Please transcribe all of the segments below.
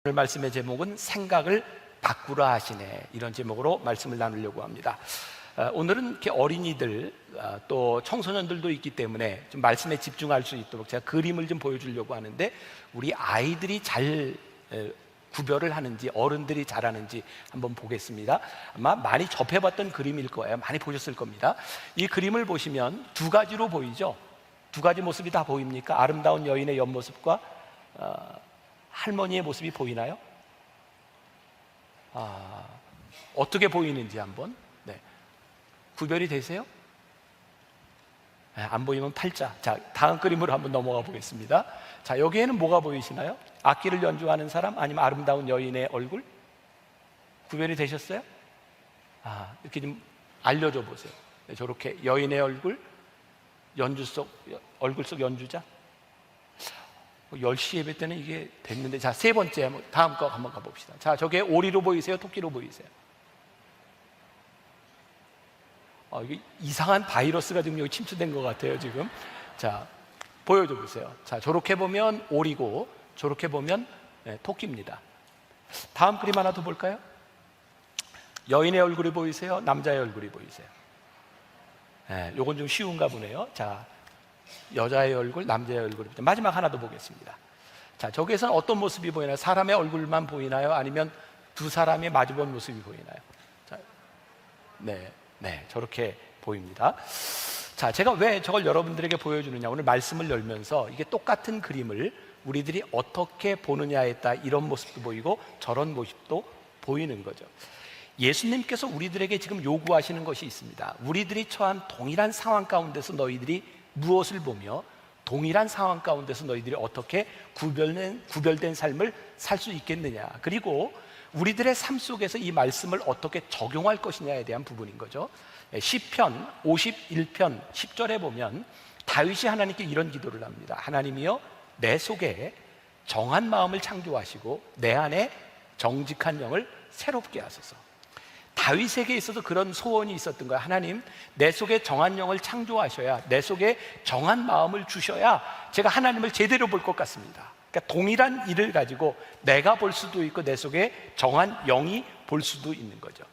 오늘 말씀의 제목은 생각을 바꾸라 하시네, 이런 제목으로 말씀을 나누려고 합니다. 오늘은 이렇게 어린이들 또 청소년들도 있기 때문에 좀 말씀에 집중할 수 있도록 제가 그림을 좀 보여주려고 하는데, 우리 아이들이 잘 구별을 하는지 어른들이 잘하는지 한번 보겠습니다. 아마 많이 접해봤던 그림일 거예요. 많이 보셨을 겁니다. 이 그림을 보시면 두 가지로 보이죠. 두 가지 모습이 다 보입니까? 아름다운 여인의 옆모습과 할머니의 모습이 보이나요? 어떻게 보이는지 한번 구별이 되세요? 안 보이면 팔자. 자, 다음 그림으로 한번 넘어가 보겠습니다. 자, 여기에는 뭐가 보이시나요? 악기를 연주하는 사람, 아니면 아름다운 여인의 얼굴? 구별이 되셨어요? 이렇게 좀 알려줘 보세요. 저렇게 여인의 얼굴, 얼굴 속 연주자. 10시 예배 때는 이게 됐는데, 자, 세 번째, 다음 거 한번 가봅시다. 자, 저게 오리로 보이세요? 토끼로 보이세요? 이게 이상한 바이러스가 지금 여기 침투된 것 같아요, 지금. 자, 보여줘 보세요. 자, 저렇게 보면 오리고, 저렇게 보면 토끼입니다. 다음 그림 하나 더 볼까요? 여인의 얼굴이 보이세요? 남자의 얼굴이 보이세요? 요건 좀 쉬운가 보네요. 자, 여자의 얼굴, 남자의 얼굴. 마지막 하나 더 보겠습니다. 자, 저기에서는 어떤 모습이 보이나요? 사람의 얼굴만 보이나요? 아니면 두 사람이 마주본 모습이 보이나요? 자, 저렇게 보입니다. 자, 제가 왜 저걸 여러분들에게 보여주느냐, 오늘 말씀을 열면서 이게 똑같은 그림을 우리들이 어떻게 보느냐에 따라 이런 모습도 보이고 저런 모습도 보이는 거죠. 예수님께서 우리들에게 지금 요구하시는 것이 있습니다. 우리들이 처한 동일한 상황 가운데서 너희들이 무엇을 보며, 동일한 상황 가운데서 너희들이 어떻게 구별된 삶을 살 수 있겠느냐, 그리고 우리들의 삶 속에서 이 말씀을 어떻게 적용할 것이냐에 대한 부분인 거죠. 시편 51편 10절에 보면 다윗이 하나님께 이런 기도를 합니다. 하나님이여, 내 속에 정한 마음을 창조하시고 내 안에 정직한 영을 새롭게 하소서. 다윗에게 있어서 그런 소원이 있었던 거예요. 하나님, 내 속에 정한 영을 창조하셔야, 내 속에 정한 마음을 주셔야 제가 하나님을 제대로 볼 것 같습니다. 그러니까 동일한 일을 가지고 내가 볼 수도 있고 내 속에 정한 영이 볼 수도 있는 거죠.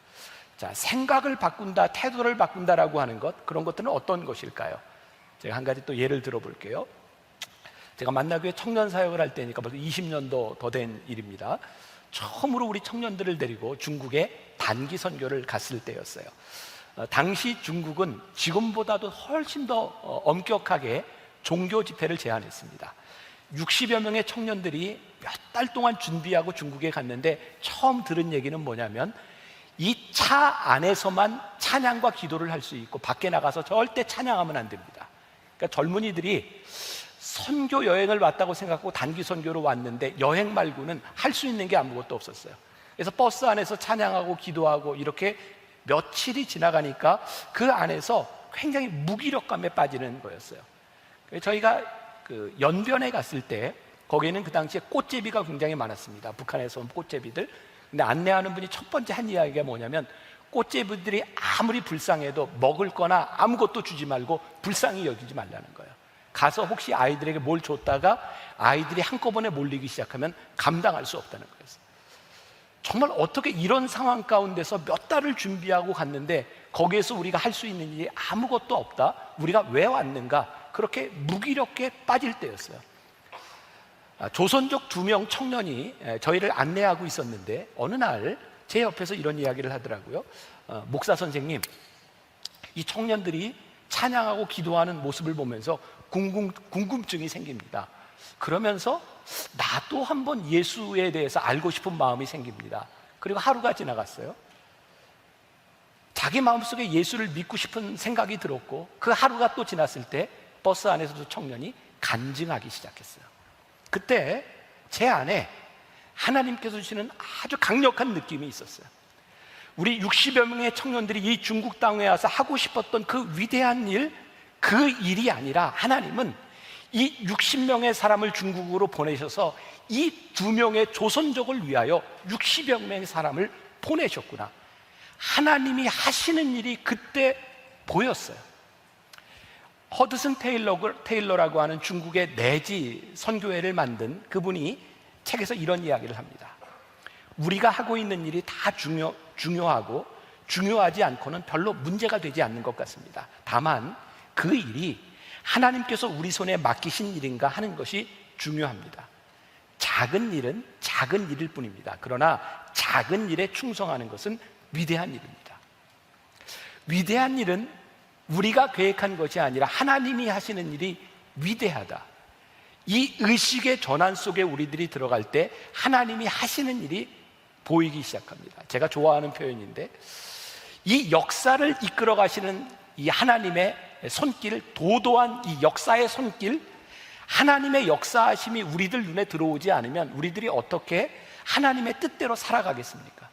자, 생각을 바꾼다, 태도를 바꾼다라고 하는 것, 그런 것들은 어떤 것일까요? 제가 한 가지 또 예를 들어 볼게요. 제가 만나교회 청년 사역을 할 때니까 벌써 20년도 더 된 일입니다. 처음으로 우리 청년들을 데리고 중국에 단기 선교를 갔을 때였어요. 당시 중국은 지금보다도 훨씬 더 엄격하게 종교 집회를 제한했습니다. 60여 명의 청년들이 몇 달 동안 준비하고 중국에 갔는데, 처음 들은 얘기는 뭐냐면 이 차 안에서만 찬양과 기도를 할 수 있고 밖에 나가서 절대 찬양하면 안 됩니다. 그러니까 젊은이들이 선교 여행을 왔다고 생각하고 단기 선교로 왔는데 여행 말고는 할 수 있는 게 아무것도 없었어요. 그래서 버스 안에서 찬양하고 기도하고 이렇게 며칠이 지나가니까 그 안에서 굉장히 무기력감에 빠지는 거였어요. 저희가 그 연변에 갔을 때 거기에는 그 당시에 꽃제비가 굉장히 많았습니다. 북한에서 온 꽃제비들. 근데 안내하는 분이 첫 번째 한 이야기가 뭐냐면, 꽃제비들이 아무리 불쌍해도 먹을 거나 아무것도 주지 말고 불쌍히 여기지 말라는 거예요. 가서 혹시 아이들에게 뭘 줬다가 아이들이 한꺼번에 몰리기 시작하면 감당할 수 없다는 거예요. 정말 어떻게 이런 상황 가운데서 몇 달을 준비하고 갔는데 거기에서 우리가 할 수 있는 일이 아무것도 없다, 우리가 왜 왔는가, 그렇게 무기력에 빠질 때였어요. 조선족 2명 청년이 저희를 안내하고 있었는데 어느 날 제 옆에서 이런 이야기를 하더라고요. 목사 선생님, 이 청년들이 찬양하고 기도하는 모습을 보면서 궁금증이 생깁니다. 그러면서 나도 한번 예수에 대해서 알고 싶은 마음이 생깁니다. 그리고 하루가 지나갔어요. 자기 마음속에 예수를 믿고 싶은 생각이 들었고, 그 하루가 또 지났을 때 버스 안에서도 청년이 간증하기 시작했어요. 그때 제 안에 하나님께서 주시는 아주 강력한 느낌이 있었어요. 우리 60여 명의 청년들이 이 중국 땅에 와서 하고 싶었던 그 위대한 일, 그 일이 아니라 하나님은 이 60명의 사람을 중국으로 보내셔서 이 2명의 조선족을 위하여 60여 명의 사람을 보내셨구나. 하나님이 하시는 일이 그때 보였어요. 허드슨 테일러라고 하는 중국의 내지 선교회를 만든 그분이 책에서 이런 이야기를 합니다. 우리가 하고 있는 일이 다 중요하고 중요하지 않고는 별로 문제가 되지 않는 것 같습니다. 다만 그 일이 하나님께서 우리 손에 맡기신 일인가 하는 것이 중요합니다. 작은 일은 작은 일일 뿐입니다. 그러나 작은 일에 충성하는 것은 위대한 일입니다. 위대한 일은 우리가 계획한 것이 아니라 하나님이 하시는 일이 위대하다. 이 의식의 전환 속에 우리들이 들어갈 때 하나님이 하시는 일이 보이기 시작합니다. 제가 좋아하는 표현인데, 이 역사를 이끌어 가시는 이 하나님의 손길, 도도한 이 역사의 손길, 하나님의 역사하심이 우리들 눈에 들어오지 않으면 우리들이 어떻게 하나님의 뜻대로 살아가겠습니까?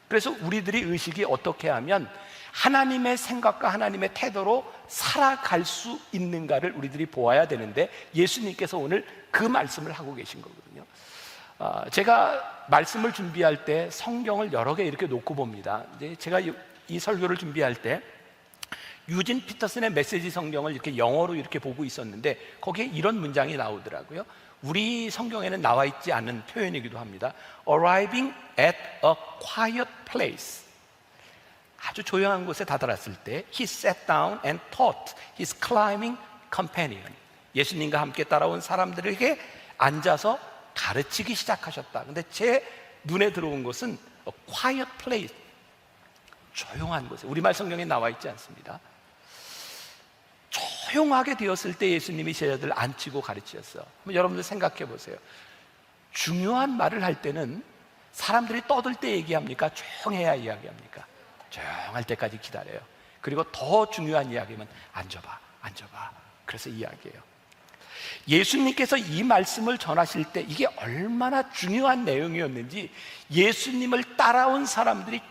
그래서 우리들이 의식이 어떻게 하면 하나님의 생각과 하나님의 태도로 살아갈 수 있는가를 우리들이 보아야 되는데, 예수님께서 오늘 그 말씀을 하고 계신 거거든요. 제가 말씀을 준비할 때 성경을 여러 개 이렇게 놓고 봅니다. 제가 이 설교를 준비할 때 유진 피터슨의 메시지 성경을 이렇게 영어로 이렇게 보고 있었는데, 거기에 이런 문장이 나오더라고요. 우리 성경에는 나와 있지 않은 표현이기도 합니다. Arriving at a quiet place. 아주 조용한 곳에 다다랐을 때 He sat down and taught his climbing companion. 예수님과 함께 따라온 사람들에게 앉아서 가르치기 시작하셨다. 근데 제 눈에 들어온 것은 a quiet place, 조용한 곳에. 우리말 성경에 나와 있지 않습니다. 조용하게 되었을 때 예수님이 제자들 앉히고 가르치셨어요. 여러분들 생각해 보세요. 중요한 말을 할 때는 사람들이 떠들 때 얘기합니까? 조용해야 이야기합니까? 조용할 때까지 기다려요. 그리고 더 중요한 이야기면 앉아봐, 앉아봐. 그래서 이야기해요. 예수님께서 이 말씀을 전하실 때 이게 얼마나 중요한 내용이었는지 예수님을 따라온 사람들이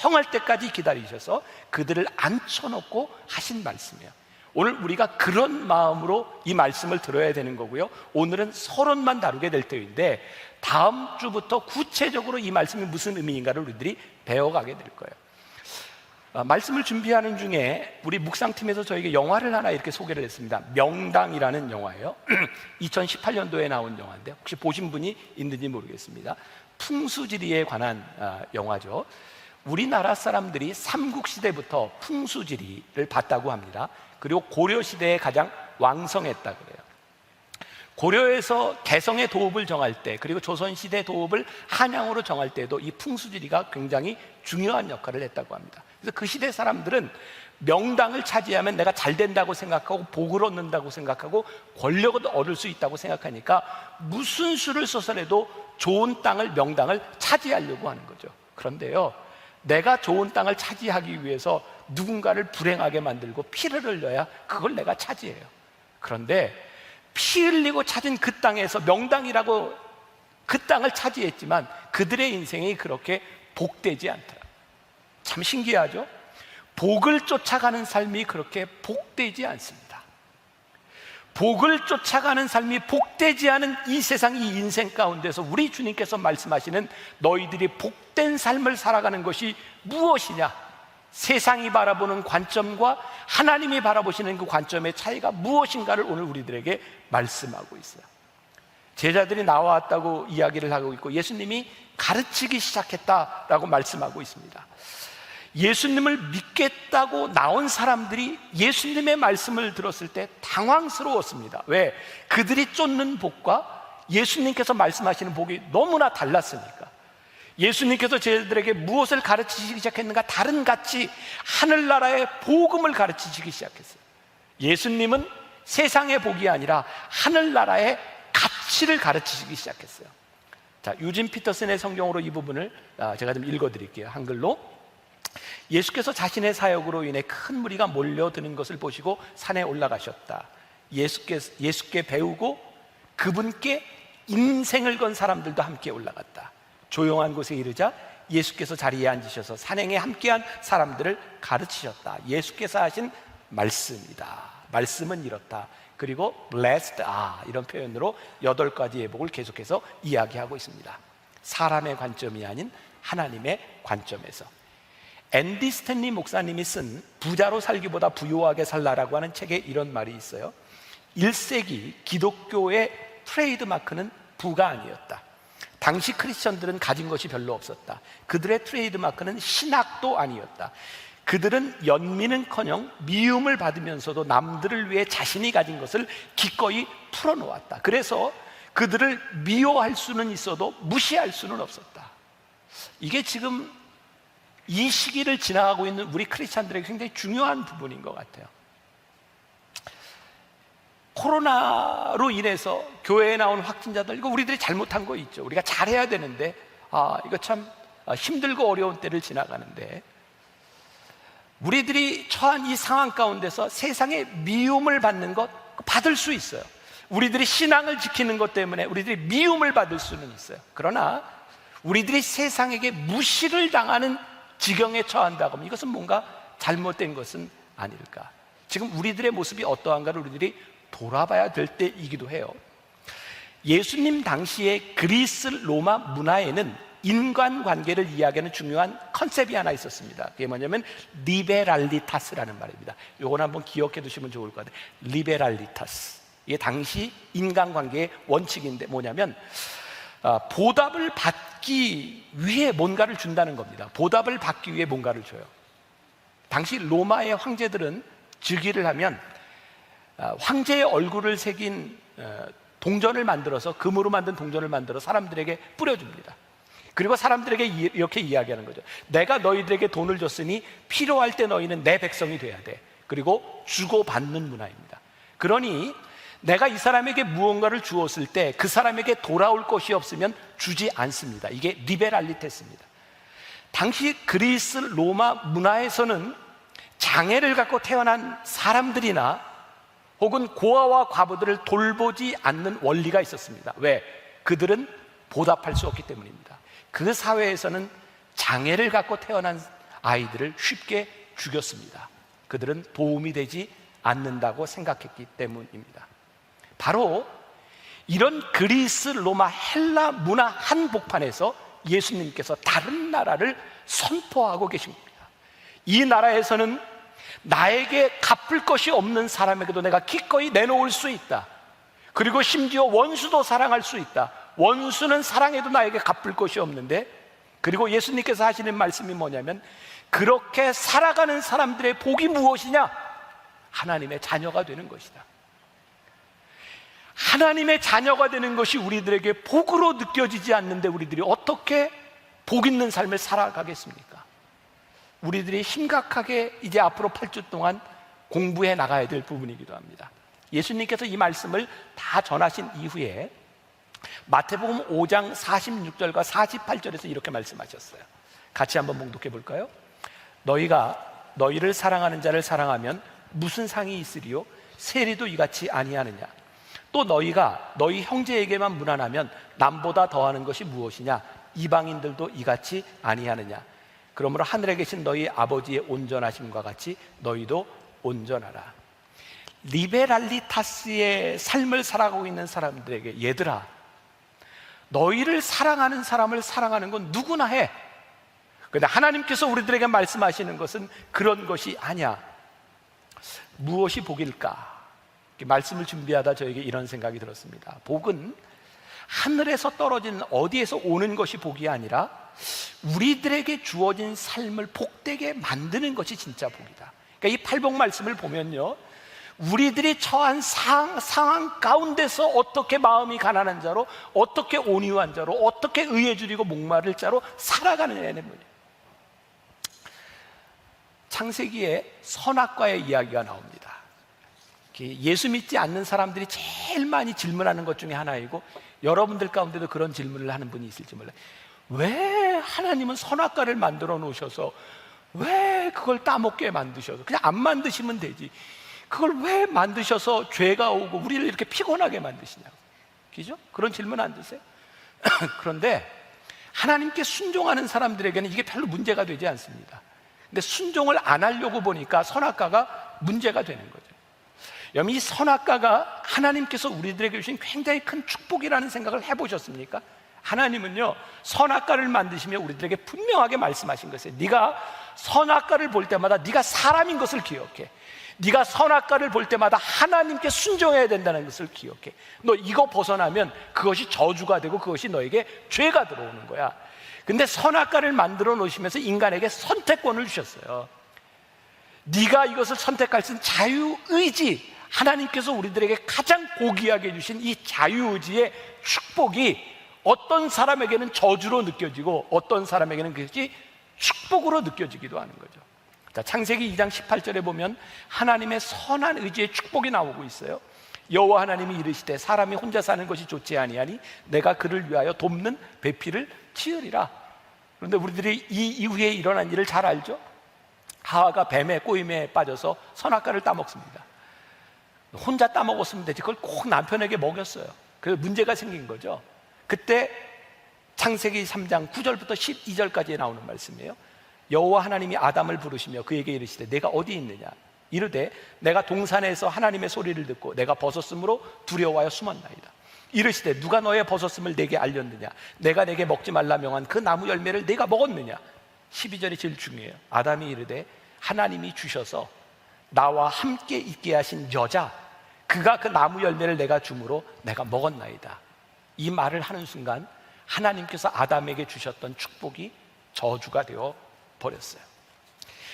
조용할 때까지 기다리셔서 그들을 앉혀놓고 하신 말씀이에요. 오늘 우리가 그런 마음으로 이 말씀을 들어야 되는 거고요. 오늘은 서론만 다루게 될 때인데 다음 주부터 구체적으로 이 말씀이 무슨 의미인가를 우리들이 배워가게 될 거예요. 말씀을 준비하는 중에 우리 묵상팀에서 저에게 영화를 하나 이렇게 소개를 했습니다. 명당이라는 영화예요. 2018년도에 나온 영화인데 혹시 보신 분이 있는지 모르겠습니다. 풍수지리에 관한 영화죠. 우리나라 사람들이 삼국시대부터 풍수지리를 봤다고 합니다. 그리고 고려시대에 가장 왕성했다 그래요. 고려에서 개성의 도읍을 정할 때, 그리고 조선시대 도읍을 한양으로 정할 때도 이 풍수지리가 굉장히 중요한 역할을 했다고 합니다. 그래서 그 시대 사람들은 명당을 차지하면 내가 잘 된다고 생각하고 복을 얻는다고 생각하고 권력을 얻을 수 있다고 생각하니까 무슨 수를 써서라도 좋은 땅을, 명당을 차지하려고 하는 거죠. 그런데요, 내가 좋은 땅을 차지하기 위해서 누군가를 불행하게 만들고 피를 흘려야 그걸 내가 차지해요. 그런데 피 흘리고 찾은 그 땅에서 명당이라고 그 땅을 차지했지만 그들의 인생이 그렇게 복되지 않더라. 참 신기하죠? 복을 쫓아가는 삶이 그렇게 복되지 않습니다. 복을 쫓아가는 삶이 복되지 않은 이 세상, 이 인생 가운데서 우리 주님께서 말씀하시는 너희들이 복된 삶을 살아가는 것이 무엇이냐? 세상이 바라보는 관점과 하나님이 바라보시는 그 관점의 차이가 무엇인가를 오늘 우리들에게 말씀하고 있어요. 제자들이 나왔다고 이야기를 하고 있고 예수님이 가르치기 시작했다라고 말씀하고 있습니다. 예수님을 믿겠다고 나온 사람들이 예수님의 말씀을 들었을 때 당황스러웠습니다. 왜? 그들이 쫓는 복과 예수님께서 말씀하시는 복이 너무나 달랐으니까. 예수님께서 제자들에게 무엇을 가르치시기 시작했는가? 다른 같이 하늘나라의 복음을 가르치시기 시작했어요. 예수님은 세상의 복이 아니라 하늘나라의 가치를 가르치시기 시작했어요. 자, 유진 피터슨의 성경으로 이 부분을 제가 좀 읽어드릴게요. 한글로. 예수께서 자신의 사역으로 인해 큰 무리가 몰려드는 것을 보시고 산에 올라가셨다. 예수께 배우고 그분께 인생을 건 사람들도 함께 올라갔다. 조용한 곳에 이르자 예수께서 자리에 앉으셔서 산행에 함께한 사람들을 가르치셨다. 예수께서 하신 말씀이다. 말씀은 이렇다. 그리고 blessed 이런 표현으로 8가지의 복을 계속해서 이야기하고 있습니다. 사람의 관점이 아닌 하나님의 관점에서. 앤디 스탠리 목사님이 쓴 부자로 살기보다 부유하게 살라라고 하는 책에 이런 말이 있어요. 1세기 기독교의 트레이드마크는 부가 아니었다. 당시 크리스천들은 가진 것이 별로 없었다. 그들의 트레이드마크는 신학도 아니었다. 그들은 연민은커녕 미움을 받으면서도 남들을 위해 자신이 가진 것을 기꺼이 풀어놓았다. 그래서 그들을 미워할 수는 있어도 무시할 수는 없었다. 이게 지금 이 시기를 지나가고 있는 우리 크리스찬들에게 굉장히 중요한 부분인 것 같아요. 코로나로 인해서 교회에 나온 확진자들, 이거 우리들이 잘못한 거 있죠. 우리가 잘해야 되는데 이거 참 힘들고 어려운 때를 지나가는데, 우리들이 처한 이 상황 가운데서 세상의 미움을 받는 것 받을 수 있어요. 우리들이 신앙을 지키는 것 때문에 우리들이 미움을 받을 수는 있어요. 그러나 우리들이 세상에게 무시를 당하는 지경에 처한다고 하면 이것은 뭔가 잘못된 것은 아닐까. 지금 우리들의 모습이 어떠한가를 우리들이 돌아봐야 될 때이기도 해요. 예수님 당시의 그리스 로마 문화에는 인간관계를 이야기하는 중요한 컨셉이 하나 있었습니다. 그게 뭐냐면 리베랄리타스라는 말입니다. 이건 한번 기억해 두시면 좋을 것 같아요. 리베랄리타스, 이게 당시 인간관계의 원칙인데 뭐냐면 보답을 받기 위해 뭔가를 준다는 겁니다. 보답을 받기 위해 뭔가를 줘요. 당시 로마의 황제들은 즉위를 하면 황제의 얼굴을 새긴 동전을 만들어서, 금으로 만든 동전을 만들어 사람들에게 뿌려줍니다. 그리고 사람들에게 이렇게 이야기하는 거죠. 내가 너희들에게 돈을 줬으니 필요할 때 너희는 내 백성이 돼야 돼. 그리고 주고받는 문화입니다. 그러니 내가 이 사람에게 무언가를 주었을 때 그 사람에게 돌아올 것이 없으면 주지 않습니다. 이게 리베랄리테스입니다. 당시 그리스 로마 문화에서는 장애를 갖고 태어난 사람들이나 혹은 고아와 과부들을 돌보지 않는 원리가 있었습니다. 왜? 그들은 보답할 수 없기 때문입니다. 그 사회에서는 장애를 갖고 태어난 아이들을 쉽게 죽였습니다. 그들은 도움이 되지 않는다고 생각했기 때문입니다. 바로 이런 그리스, 로마, 헬라 문화 한복판에서 예수님께서 다른 나라를 선포하고 계신 겁니다. 이 나라에서는 나에게 갚을 것이 없는 사람에게도 내가 기꺼이 내놓을 수 있다. 그리고 심지어 원수도 사랑할 수 있다. 원수는 사랑해도 나에게 갚을 것이 없는데, 그리고 예수님께서 하시는 말씀이 뭐냐면, 그렇게 살아가는 사람들의 복이 무엇이냐? 하나님의 자녀가 되는 것이다. 하나님의 자녀가 되는 것이 우리들에게 복으로 느껴지지 않는데 우리들이 어떻게 복 있는 삶을 살아가겠습니까? 우리들이 심각하게 이제 앞으로 8주 동안 공부해 나가야 될 부분이기도 합니다. 예수님께서 이 말씀을 다 전하신 이후에 마태복음 5장 46절과 48절에서 이렇게 말씀하셨어요. 같이 한번 봉독해 볼까요? 너희가 너희를 사랑하는 자를 사랑하면 무슨 상이 있으리요? 세리도 이같이 아니하느냐? 또 너희가 너희 형제에게만 무난하면 남보다 더하는 것이 무엇이냐? 이방인들도 이같이 아니하느냐? 그러므로 하늘에 계신 너희 아버지의 온전하심과 같이 너희도 온전하라. 리베랄리타스의 삶을 살아가고 있는 사람들에게, 얘들아, 너희를 사랑하는 사람을 사랑하는 건 누구나 해. 그런데 하나님께서 우리들에게 말씀하시는 것은 그런 것이 아니야. 무엇이 복일까? 말씀을 준비하다 저에게 이런 생각이 들었습니다. 복은 하늘에서 떨어지는, 어디에서 오는 것이 복이 아니라 우리들에게 주어진 삶을 복되게 만드는 것이 진짜 복이다. 그러니까 이 팔복 말씀을 보면요, 우리들이 처한 상황 가운데서 어떻게 마음이 가난한 자로, 어떻게 온유한 자로, 어떻게 의에 줄이고 목마를 자로 살아가느냐는 거예요. 창세기에 선악과의 이야기가 나옵니다. 예수 믿지 않는 사람들이 제일 많이 질문하는 것 중에 하나이고, 여러분들 가운데도 그런 질문을 하는 분이 있을지 몰라요. 왜 하나님은 선악과를 만들어 놓으셔서 왜 그걸 따먹게 만드셔서 그냥 안 만드시면 되지, 그걸 왜 만드셔서 죄가 오고 우리를 이렇게 피곤하게 만드시냐고. 그죠? 그런 질문 안 드세요? 그런데 하나님께 순종하는 사람들에게는 이게 별로 문제가 되지 않습니다. 근데 순종을 안 하려고 보니까 선악과가 문제가 되는 거죠. 여러분, 이 선악과가 하나님께서 우리들에게 주신 굉장히 큰 축복이라는 생각을 해보셨습니까? 하나님은요, 선악과를 만드시며 우리들에게 분명하게 말씀하신 것이에요. 네가 선악과를 볼 때마다 네가 사람인 것을 기억해. 네가 선악과를 볼 때마다 하나님께 순종해야 된다는 것을 기억해. 너 이거 벗어나면 그것이 저주가 되고 그것이 너에게 죄가 들어오는 거야. 근데 선악과를 만들어 놓으시면서 인간에게 선택권을 주셨어요. 네가 이것을 선택할 수 있는 자유의지, 하나님께서 우리들에게 가장 고귀하게 주신 이 자유의지의 축복이 어떤 사람에게는 저주로 느껴지고 어떤 사람에게는 그것이 축복으로 느껴지기도 하는 거죠. 자, 창세기 2장 18절에 보면 하나님의 선한 의지의 축복이 나오고 있어요. 여호와 하나님이 이르시되 사람이 혼자 사는 것이 좋지 아니하니 내가 그를 위하여 돕는 배필을 치으리라. 그런데 우리들이 이 이후에 일어난 일을 잘 알죠? 하와가 뱀의 꼬임에 빠져서 선악과를 따먹습니다. 혼자 따먹었으면 되지 그걸 꼭 남편에게 먹였어요. 그래서 문제가 생긴 거죠. 그때 창세기 3장 9절부터 12절까지 나오는 말씀이에요. 여호와 하나님이 아담을 부르시며 그에게 이르시되 내가 어디 있느냐? 이르되 내가 동산에서 하나님의 소리를 듣고 내가 벗었으므로 두려워하여 숨었나이다. 이르시되 누가 너의 벗었음을 내게 알렸느냐? 내가 내게 먹지 말라 명한 그 나무 열매를 내가 먹었느냐? 12절이 제일 중요해요. 아담이 이르되 하나님이 주셔서 나와 함께 있게 하신 여자, 그가 그 나무 열매를 내가 줌으로 내가 먹었나이다. 이 말을 하는 순간 하나님께서 아담에게 주셨던 축복이 저주가 되어 버렸어요.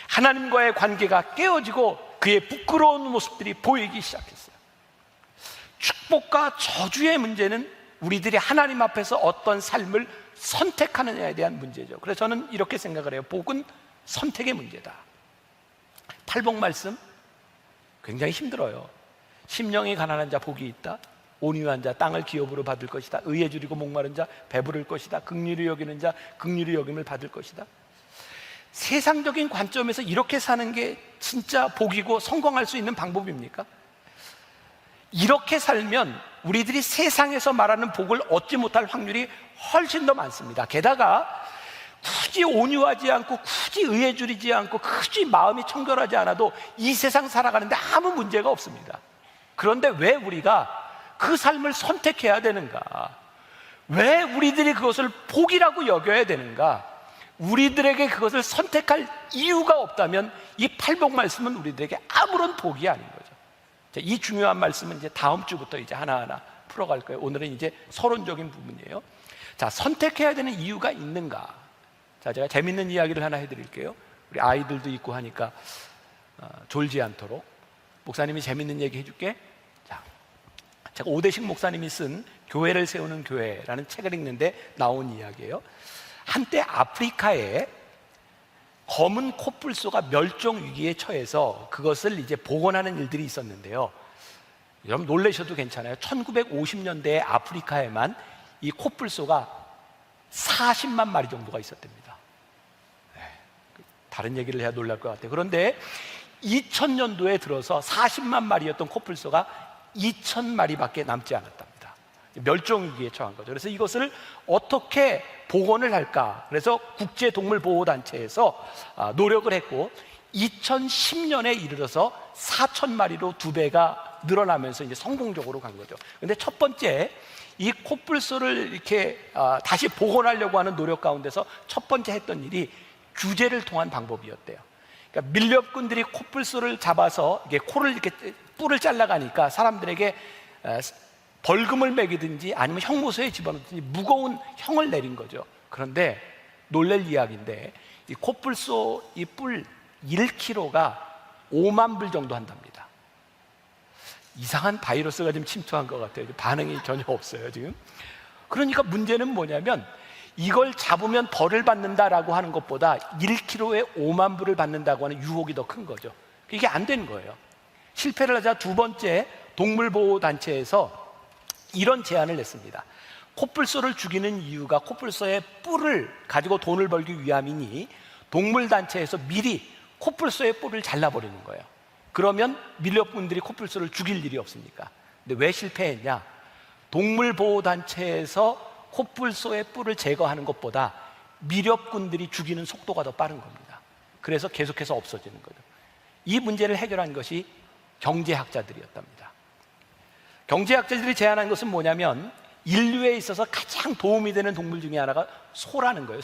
하나님과의 관계가 깨어지고 그의 부끄러운 모습들이 보이기 시작했어요. 축복과 저주의 문제는 우리들이 하나님 앞에서 어떤 삶을 선택하느냐에 대한 문제죠. 그래서 저는 이렇게 생각을 해요. 복은 선택의 문제다. 팔복 말씀 굉장히 힘들어요. 심령이 가난한 자 복이 있다. 온유한 자 땅을 기업으로 받을 것이다. 의에 줄이고 목마른 자 배부를 것이다. 긍휼히 여기는 자 긍휼히 여김을 받을 것이다. 세상적인 관점에서 이렇게 사는 게 진짜 복이고 성공할 수 있는 방법입니까? 이렇게 살면 우리들이 세상에서 말하는 복을 얻지 못할 확률이 훨씬 더 많습니다. 게다가 굳이 온유하지 않고 굳이 의에 줄이지 않고 굳이 마음이 청결하지 않아도 이 세상 살아가는데 아무 문제가 없습니다. 그런데 왜 우리가 그 삶을 선택해야 되는가? 왜 우리들이 그것을 복이라고 여겨야 되는가? 우리들에게 그것을 선택할 이유가 없다면 이 팔복 말씀은 우리들에게 아무런 복이 아닌 거죠. 자, 이 중요한 말씀은 이제 다음 주부터 이제 하나하나 풀어갈 거예요. 오늘은 이제 서론적인 부분이에요. 자, 선택해야 되는 이유가 있는가? 자, 제가 재밌는 이야기를 하나 해드릴게요. 우리 아이들도 있고 하니까 졸지 않도록. 목사님이 재밌는 얘기 해줄게. 자, 제가 오대식 목사님이 쓴 교회를 세우는 교회라는 책을 읽는데 나온 이야기예요. 한때 아프리카에 검은 코뿔소가 멸종 위기에 처해서 그것을 이제 복원하는 일들이 있었는데요. 여러분 놀라셔도 괜찮아요. 1950년대에 아프리카에만 이 코뿔소가 40만 마리 정도가 있었답니다. 다른 얘기를 해야 놀랄 것 같아요. 그런데 2000년도에 들어서 40만 마리였던 코뿔소가 2000마리밖에 남지 않았답니다. 멸종위기에 처한 거죠. 그래서 이것을 어떻게 복원을 할까? 그래서 국제동물보호단체에서 노력을 했고 2010년에 이르러서 4,000마리로 2배가 늘어나면서 이제 성공적으로 간 거죠. 근데 첫 번째 이 코뿔소를 이렇게 다시 복원하려고 하는 노력 가운데서 첫 번째 했던 일이 규제를 통한 방법이었대요. 그러니까 밀렵꾼들이 코뿔소를 잡아서 이게 코를 이렇게 뿔을 잘라가니까 사람들에게 벌금을 매기든지 아니면 형무소에 집어넣든지 무거운 형을 내린 거죠. 그런데 놀랄 이야기인데 이 코뿔소 이 뿔 1kg가 5만 불 정도 한답니다. 이상한 바이러스가 좀 침투한 것 같아요. 반응이 전혀 없어요 지금. 그러니까 문제는 뭐냐면 이걸 잡으면 벌을 받는다라고 하는 것보다 1kg에 5만 불을 받는다고 하는 유혹이 더 큰 거죠. 이게 안 되는 거예요. 실패를 하자 두 번째 동물보호단체에서 이런 제안을 냈습니다. 코뿔소를 죽이는 이유가 코뿔소의 뿔을 가지고 돈을 벌기 위함이니 동물단체에서 미리 코뿔소의 뿔을 잘라버리는 거예요. 그러면 밀렵꾼들이 코뿔소를 죽일 일이 없습니까? 근데 왜 실패했냐? 동물보호단체에서 코뿔소의 뿔을 제거하는 것보다 밀렵꾼들이 죽이는 속도가 더 빠른 겁니다. 그래서 계속해서 없어지는 거죠. 이 문제를 해결한 것이 경제학자들이었답니다. 경제학자들이 제안한 것은 뭐냐면 인류에 있어서 가장 도움이 되는 동물 중에 하나가 소라는 거예요.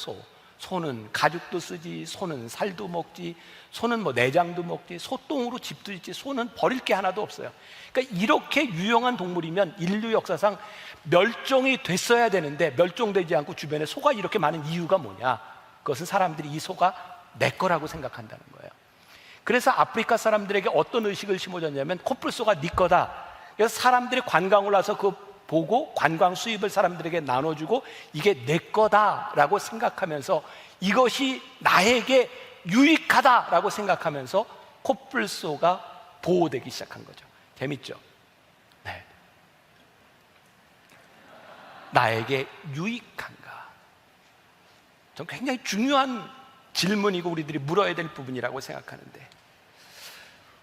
소는 가죽도 쓰지, 소는 살도 먹지, 소는 뭐 내장도 먹지, 소똥으로 집도 짓지, 소는 버릴 게 하나도 없어요. 그러니까 이렇게 유용한 동물이면 인류 역사상 멸종이 됐어야 되는데 멸종되지 않고 주변에 소가 이렇게 많은 이유가 뭐냐? 그것은 사람들이 이 소가 내 거라고 생각한다는 거예요. 그래서 아프리카 사람들에게 어떤 의식을 심어줬냐면 코뿔소가 네 거다. 그래서 사람들이 관광을 와서 그거 보고 관광 수입을 사람들에게 나눠주고 이게 내 거다라고 생각하면서 이것이 나에게 유익하다라고 생각하면서 코뿔소가 보호되기 시작한 거죠. 재밌죠? 네. 나에게 유익한가? 전 굉장히 중요한 질문이고 우리들이 물어야 될 부분이라고 생각하는데,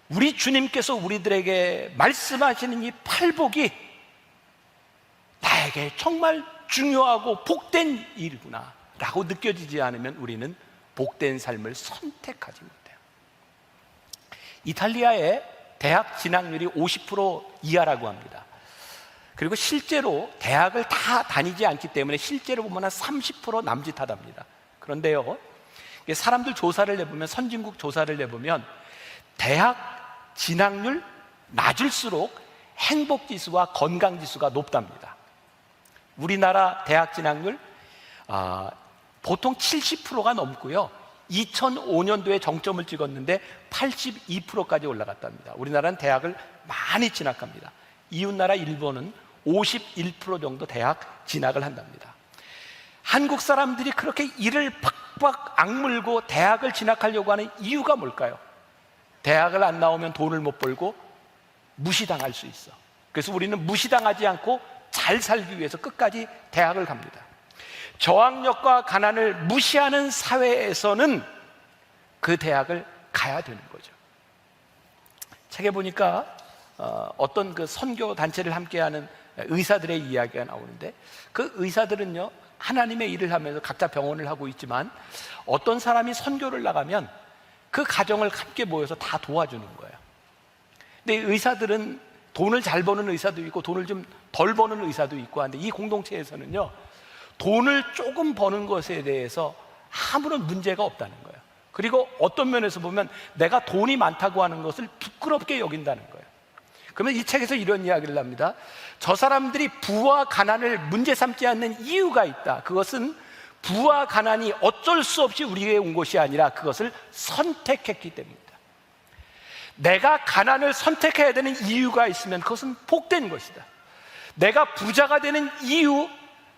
우리 주님께서 우리들에게 말씀하시는 이 팔복이 나에게 정말 중요하고 복된 일이구나 라고 느껴지지 않으면 우리는 복된 삶을 선택하지 못해요. 이탈리아의 대학 진학률이 50% 이하라고 합니다. 그리고 실제로 대학을 다 다니지 않기 때문에 실제로 보면 한 30% 남짓하답니다. 그런데요, 사람들 조사를 내보면, 선진국 조사를 내보면 대학 진학률 낮을수록 행복지수와 건강지수가 높답니다. 우리나라 대학 진학률 보통 70%가 넘고요, 2005년도에 정점을 찍었는데 82%까지 올라갔답니다. 우리나라는 대학을 많이 진학합니다. 이웃나라 일본은 51% 정도 대학 진학을 한답니다. 한국 사람들이 그렇게 이를 팍팍 악물고 대학을 진학하려고 하는 이유가 뭘까요? 대학을 안 나오면 돈을 못 벌고 무시당할 수 있어. 그래서 우리는 무시당하지 않고 잘 살기 위해서 끝까지 대학을 갑니다. 저학력과 가난을 무시하는 사회에서는 그 대학을 가야 되는 거죠. 책에 보니까 어떤 그 선교 단체를 함께하는 의사들의 이야기가 나오는데, 그 의사들은요, 하나님의 일을 하면서 각자 병원을 하고 있지만 어떤 사람이 선교를 나가면 그 가정을 함께 모여서 다 도와주는 거예요. 근데 의사들은 돈을 잘 버는 의사도 있고 돈을 좀 덜 버는 의사도 있고 한데, 이 공동체에서는요, 돈을 조금 버는 것에 대해서 아무런 문제가 없다는 거예요. 그리고 어떤 면에서 보면 내가 돈이 많다고 하는 것을 부끄럽게 여긴다는 거예요. 그러면 이 책에서 이런 이야기를 합니다. 저 사람들이 부와 가난을 문제 삼지 않는 이유가 있다. 그것은 부와 가난이 어쩔 수 없이 우리에게 온 것이 아니라 그것을 선택했기 때문입니다. 내가 가난을 선택해야 되는 이유가 있으면 그것은 복된 것이다. 내가 부자가 되는 이유,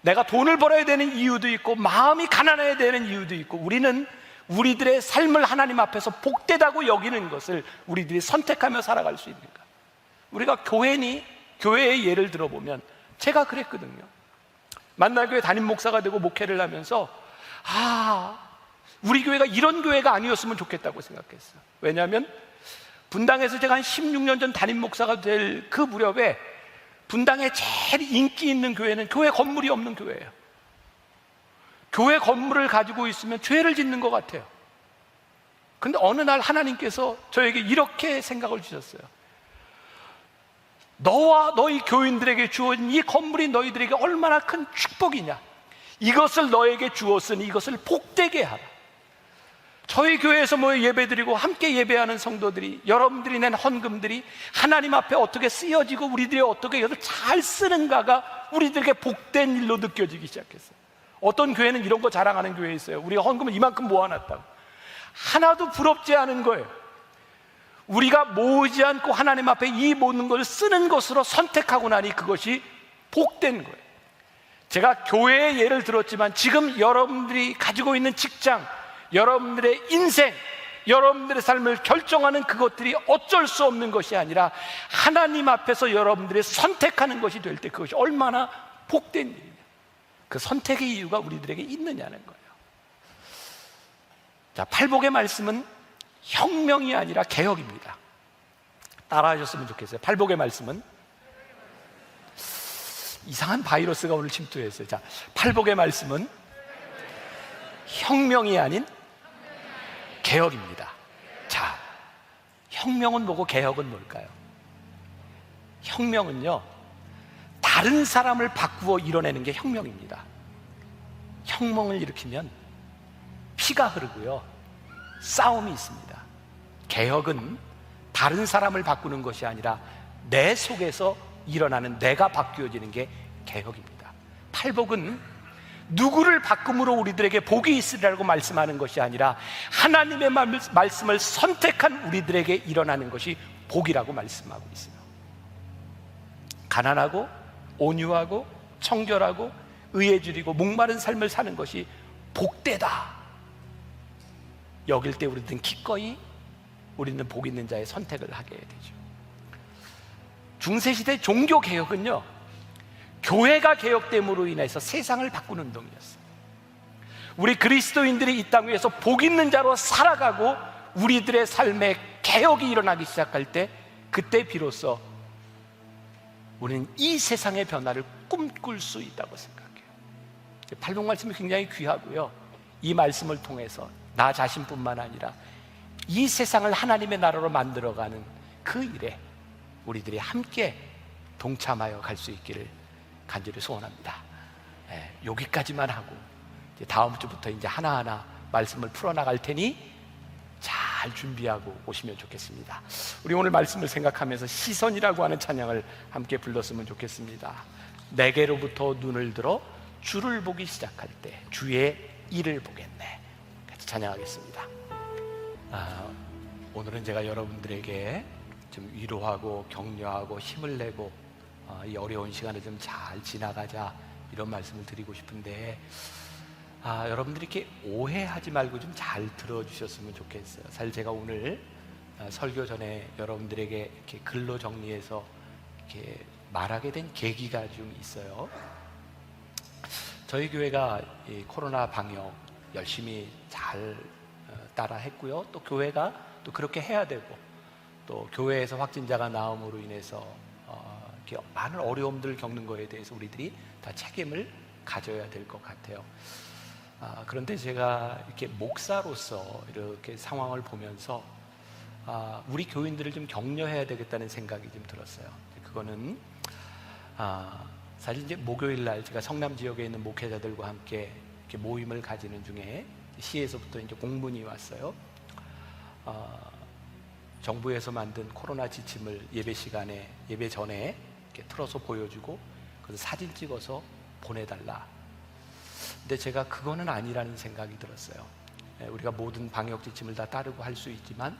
내가 돈을 벌어야 되는 이유도 있고 마음이 가난해야 되는 이유도 있고, 우리는 우리들의 삶을 하나님 앞에서 복되다고 여기는 것을 우리들이 선택하며 살아갈 수 있는가? 우리가 교회의 예를 들어보면, 제가 그랬거든요. 만날교회 담임 목사가 되고 목회를 하면서 우리 교회가 이런 교회가 아니었으면 좋겠다고 생각했어요. 왜냐하면 분당에서 제가 한 16년 전 담임 목사가 될 그 무렵에 분당에 제일 인기 있는 교회는 교회 건물이 없는 교회예요. 교회 건물을 가지고 있으면 죄를 짓는 것 같아요. 근데 어느 날 하나님께서 저에게 이렇게 생각을 주셨어요. 너와 너희 교인들에게 주어진 이 건물이 너희들에게 얼마나 큰 축복이냐. 이것을 너에게 주었으니 이것을 복되게 하라. 저희 교회에서 모여 예배드리고 함께 예배하는 성도들이, 여러분들이 낸 헌금들이 하나님 앞에 어떻게 쓰여지고 우리들이 어떻게 이것을 잘 쓰는가가 우리들에게 복된 일로 느껴지기 시작했어요. 어떤 교회는 이런 거 자랑하는 교회 있어요. 우리가 헌금을 이만큼 모아놨다고. 하나도 부럽지 않은 거예요. 우리가 모으지 않고 하나님 앞에 이 모든 것을 쓰는 것으로 선택하고 나니 그것이 복된 거예요. 제가 교회의 예를 들었지만 지금 여러분들이 가지고 있는 직장, 여러분들의 인생, 여러분들의 삶을 결정하는 그것들이 어쩔 수 없는 것이 아니라 하나님 앞에서 여러분들이 선택하는 것이 될 때 그것이 얼마나 복된 일이냐. 그 선택의 이유가 우리들에게 있느냐는 거예요. 자, 팔복의 말씀은 혁명이 아니라 개혁입니다. 따라 하셨으면 좋겠어요. 팔복의 말씀은 이상한 바이러스가 오늘 침투했어요. 자, 팔복의 말씀은 혁명이 아닌 개혁입니다. 자, 혁명은 뭐고 개혁은 뭘까요? 혁명은요, 다른 사람을 바꾸어 이뤄내는 게 혁명입니다. 혁명을 일으키면 피가 흐르고요, 싸움이 있습니다. 개혁은 다른 사람을 바꾸는 것이 아니라 내 속에서 일어나는 내가 바뀌어지는 게 개혁입니다. 팔복은 누구를 바꿈으로 우리들에게 복이 있으리라고 말씀하는 것이 아니라 하나님의 말씀을 선택한 우리들에게 일어나는 것이 복이라고 말씀하고 있어요. 가난하고 온유하고 청결하고 의에 줄이고 목마른 삶을 사는 것이 복되다 여길 때 우리들은 기꺼이 우리는 복 있는 자의 선택을 하게 되죠. 중세시대 종교개혁은요, 교회가 개혁됨으로 인해서 세상을 바꾸는 운동이었어요. 우리 그리스도인들이 이 땅 위에서 복 있는 자로 살아가고 우리들의 삶에 개혁이 일어나기 시작할 때, 그때 비로소 우리는 이 세상의 변화를 꿈꿀 수 있다고 생각해요. 팔복 말씀이 굉장히 귀하고요, 이 말씀을 통해서 나 자신뿐만 아니라 이 세상을 하나님의 나라로 만들어가는 그 일에 우리들이 함께 동참하여 갈 수 있기를 간절히 소원합니다. 여기까지만 하고 이제 다음 주부터 이제 하나하나 말씀을 풀어나갈 테니 잘 준비하고 오시면 좋겠습니다. 우리 오늘 말씀을 생각하면서 시선이라고 하는 찬양을 함께 불렀으면 좋겠습니다. 내게로부터 눈을 들어 주를 보기 시작할 때 주의 일을 보겠네. 같이 찬양하겠습니다. 오늘은 제가 여러분들에게 좀 위로하고 격려하고 힘을 내고 이 어려운 시간을 좀 잘 지나가자 이런 말씀을 드리고 싶은데, 여러분들이 이렇게 오해하지 말고 좀 잘 들어주셨으면 좋겠어요. 사실 제가 오늘 설교 전에 여러분들에게 이렇게 글로 정리해서 이렇게 말하게 된 계기가 좀 있어요. 저희 교회가 이 코로나 방역 열심히 잘 따라 했고요, 또 교회가 또 그렇게 해야 되고, 또 교회에서 확진자가 나옴으로 인해서 이렇게 많은 어려움들을 겪는 거에 대해서 우리들이 다 책임을 가져야 될 것 같아요. 그런데 제가 이렇게 목사로서 이렇게 상황을 보면서 우리 교인들을 좀 격려해야 되겠다는 생각이 좀 들었어요. 그거는 사실 이제 목요일 날 제가 성남 지역에 있는 목회자들과 함께 이렇게 모임을 가지는 중에 시에서부터 이제 공문이 왔어요. 정부에서 만든 코로나 지침을 예배 시간에, 예배 전에 이렇게 틀어서 보여주고 그래서 사진 찍어서 보내달라. 근데 제가 그거는 아니라는 생각이 들었어요. 우리가 모든 방역 지침을 다 따르고 할 수 있지만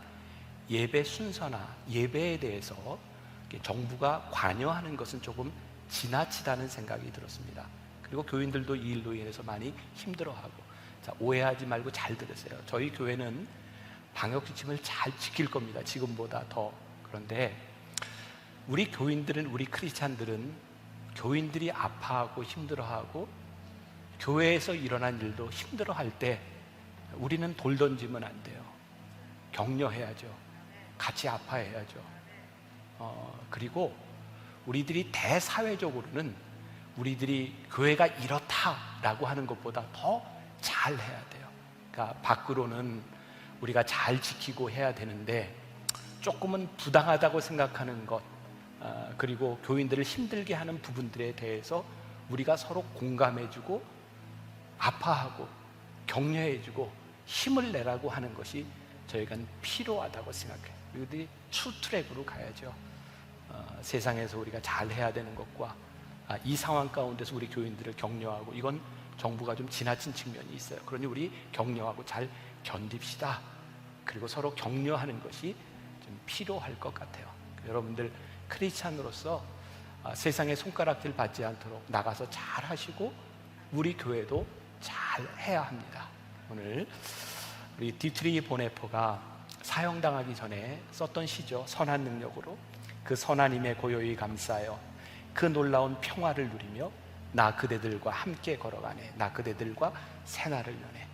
예배 순서나 예배에 대해서 정부가 관여하는 것은 조금 지나치다는 생각이 들었습니다. 그리고 교인들도 이 일로 인해서 많이 힘들어하고, 자, 오해하지 말고 잘 들으세요. 저희 교회는 방역 지침을 잘 지킬 겁니다, 지금보다 더. 그런데 우리 교인들은, 우리 크리스찬들은 교인들이 아파하고 힘들어하고 교회에서 일어난 일도 힘들어할 때 우리는 돌 던지면 안 돼요. 격려해야죠. 같이 아파해야죠. 그리고 우리들이 대사회적으로는 우리들이 교회가 이렇다라고 하는 것보다 더 잘해야 돼요. 그러니까 밖으로는 우리가 잘 지키고 해야 되는데 조금은 부당하다고 생각하는 것, 그리고 교인들을 힘들게 하는 부분들에 대해서 우리가 서로 공감해주고 아파하고 격려해주고 힘을 내라고 하는 것이 저희가 필요하다고 생각해요. 우리들이 투트랙으로 가야죠. 세상에서 우리가 잘해야 되는 것과 이 상황 가운데서 우리 교인들을 격려하고, 이건 정부가 좀 지나친 측면이 있어요. 그러니 우리 격려하고 잘 견딥시다. 그리고 서로 격려하는 것이 좀 필요할 것 같아요. 여러분들 크리스찬으로서 세상의 손가락질 받지 않도록 나가서 잘 하시고 우리 교회도 잘 해야 합니다. 오늘 우리 디트리 보네포가 사형당하기 전에 썼던 시죠. 선한 능력으로 그 선한 힘에 고요히 감사하여 그 놀라운 평화를 누리며 나 그대들과 함께 걸어가네. 나 그대들과 새날을 여네.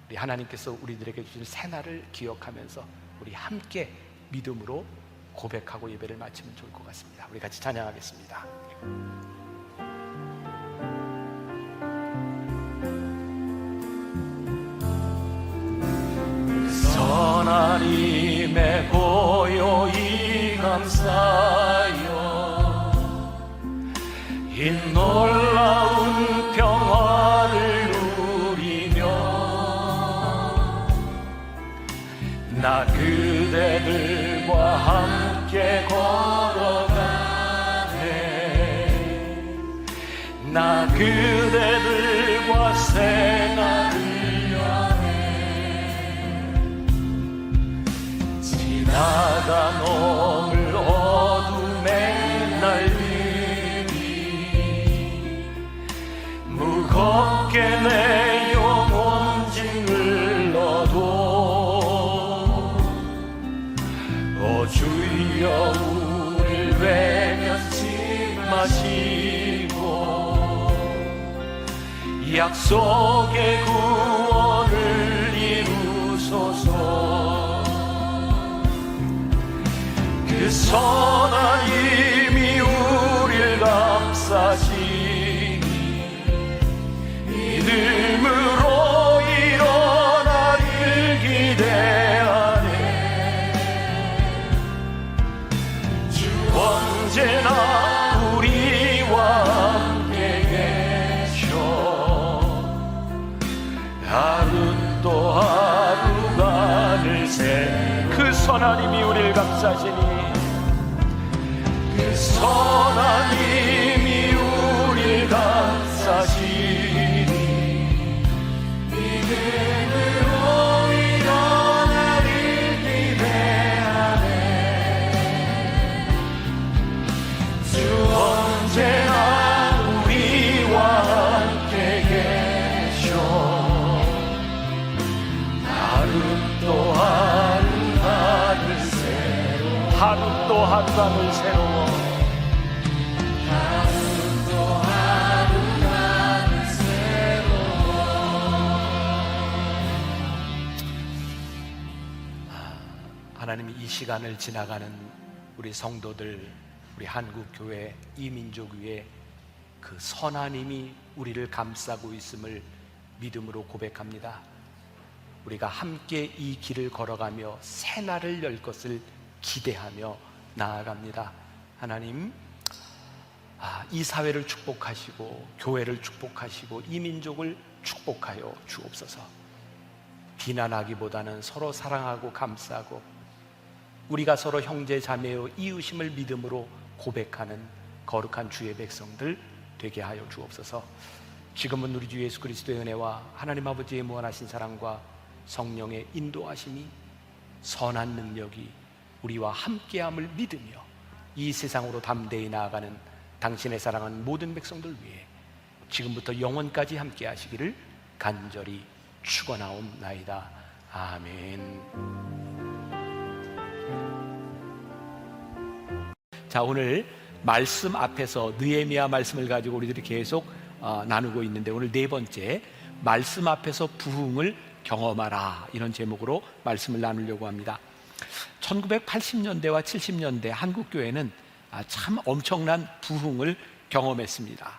우리 하나님께서 우리들에게 주신 새날을 기억하면서 우리 함께 믿음으로 고백하고 예배를 마치면 좋을 것 같습니다. 우리 같이 찬양하겠습니다. 선한 힘에 고요히 감사하여 이 놀라운 평화를 누리며 나 그대들과 함께 걸어가네. 나 그대들과 새날을 여네. 지나간 오늘 어둠의 날들이 무겁게 내 영혼 짓눌러도 주여 우릴 외면치 마시고 약속의 구원을 이루소서. 그 선한 힘이 우릴 감싸시니 믿음으로 일어나길 기대하네. 언제나 우리와 함께 계셔. 하루 또 하루가 늘새 그 선한 힘이 우리를 감싸시니 그 선한 힘이 우리를 감싸시니 믿음으로 일어나길 기대하네. 언제나 우리와 함께 계셔. 하루 또 하루가 늘 새로워. 하루 또 하루가 늘 새로워. 하루 또 하루가 늘 새로워. 하나님이 이 시간을 지나가는 우리 성도들, 우리 한국교회, 이 민족 위에 그 선한 힘이 우리를 감싸고 있음을 믿음으로 고백합니다. 우리가 함께 이 길을 걸어가며 새날을 열 것을 기대하며 나아갑니다. 하나님, 이 사회를 축복하시고 교회를 축복하시고 이 민족을 축복하여 주옵소서. 비난하기보다는 서로 사랑하고 감싸고 우리가 서로 형제 자매요 이웃임을 믿음으로 고백하는 거룩한 주의 백성들 되게 하여 주옵소서. 지금은 우리 주 예수 그리스도의 은혜와 하나님 아버지의 무한하신 사랑과 성령의 인도하심이 선한 능력이 우리와 함께함을 믿으며 이 세상으로 담대히 나아가는 당신의 사랑하는 모든 백성들 위해 지금부터 영원까지 함께 하시기를 간절히 축원하옵나이다. 아멘. 자, 오늘 말씀 앞에서 느헤미야 말씀을 가지고 우리들이 계속 나누고 있는데, 오늘 네 번째, 말씀 앞에서 부흥을 경험하라, 이런 제목으로 말씀을 나누려고 합니다. 1980년대와 70년대 한국교회는 참 엄청난 부흥을 경험했습니다.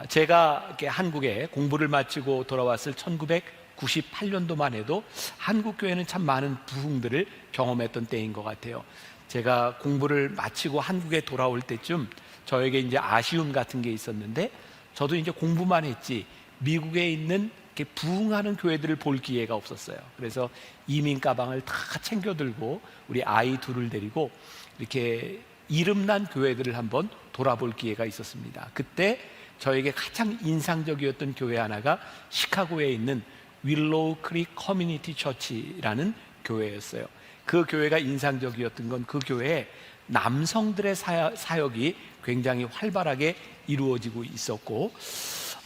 제가 이렇게 한국에 공부를 마치고 돌아왔을 1998년도만 해도 한국교회는 참 많은 부흥들을 경험했던 때인 것 같아요. 제가 공부를 마치고 한국에 돌아올 때쯤 저에게 이제 아쉬움 같은 게 있었는데, 저도 이제 공부만 했지 미국에 있는 이렇게 부흥하는 교회들을 볼 기회가 없었어요. 그래서 이민 가방을 다 챙겨 들고 우리 아이 둘을 데리고 이렇게 이름난 교회들을 한번 돌아볼 기회가 있었습니다. 그때 저에게 가장 인상적이었던 교회 하나가 시카고에 있는 윌로우 크릭 커뮤니티 처치라는 교회였어요. 그 교회가 인상적이었던 건 그 교회에 남성들의 사역이 굉장히 활발하게 이루어지고 있었고,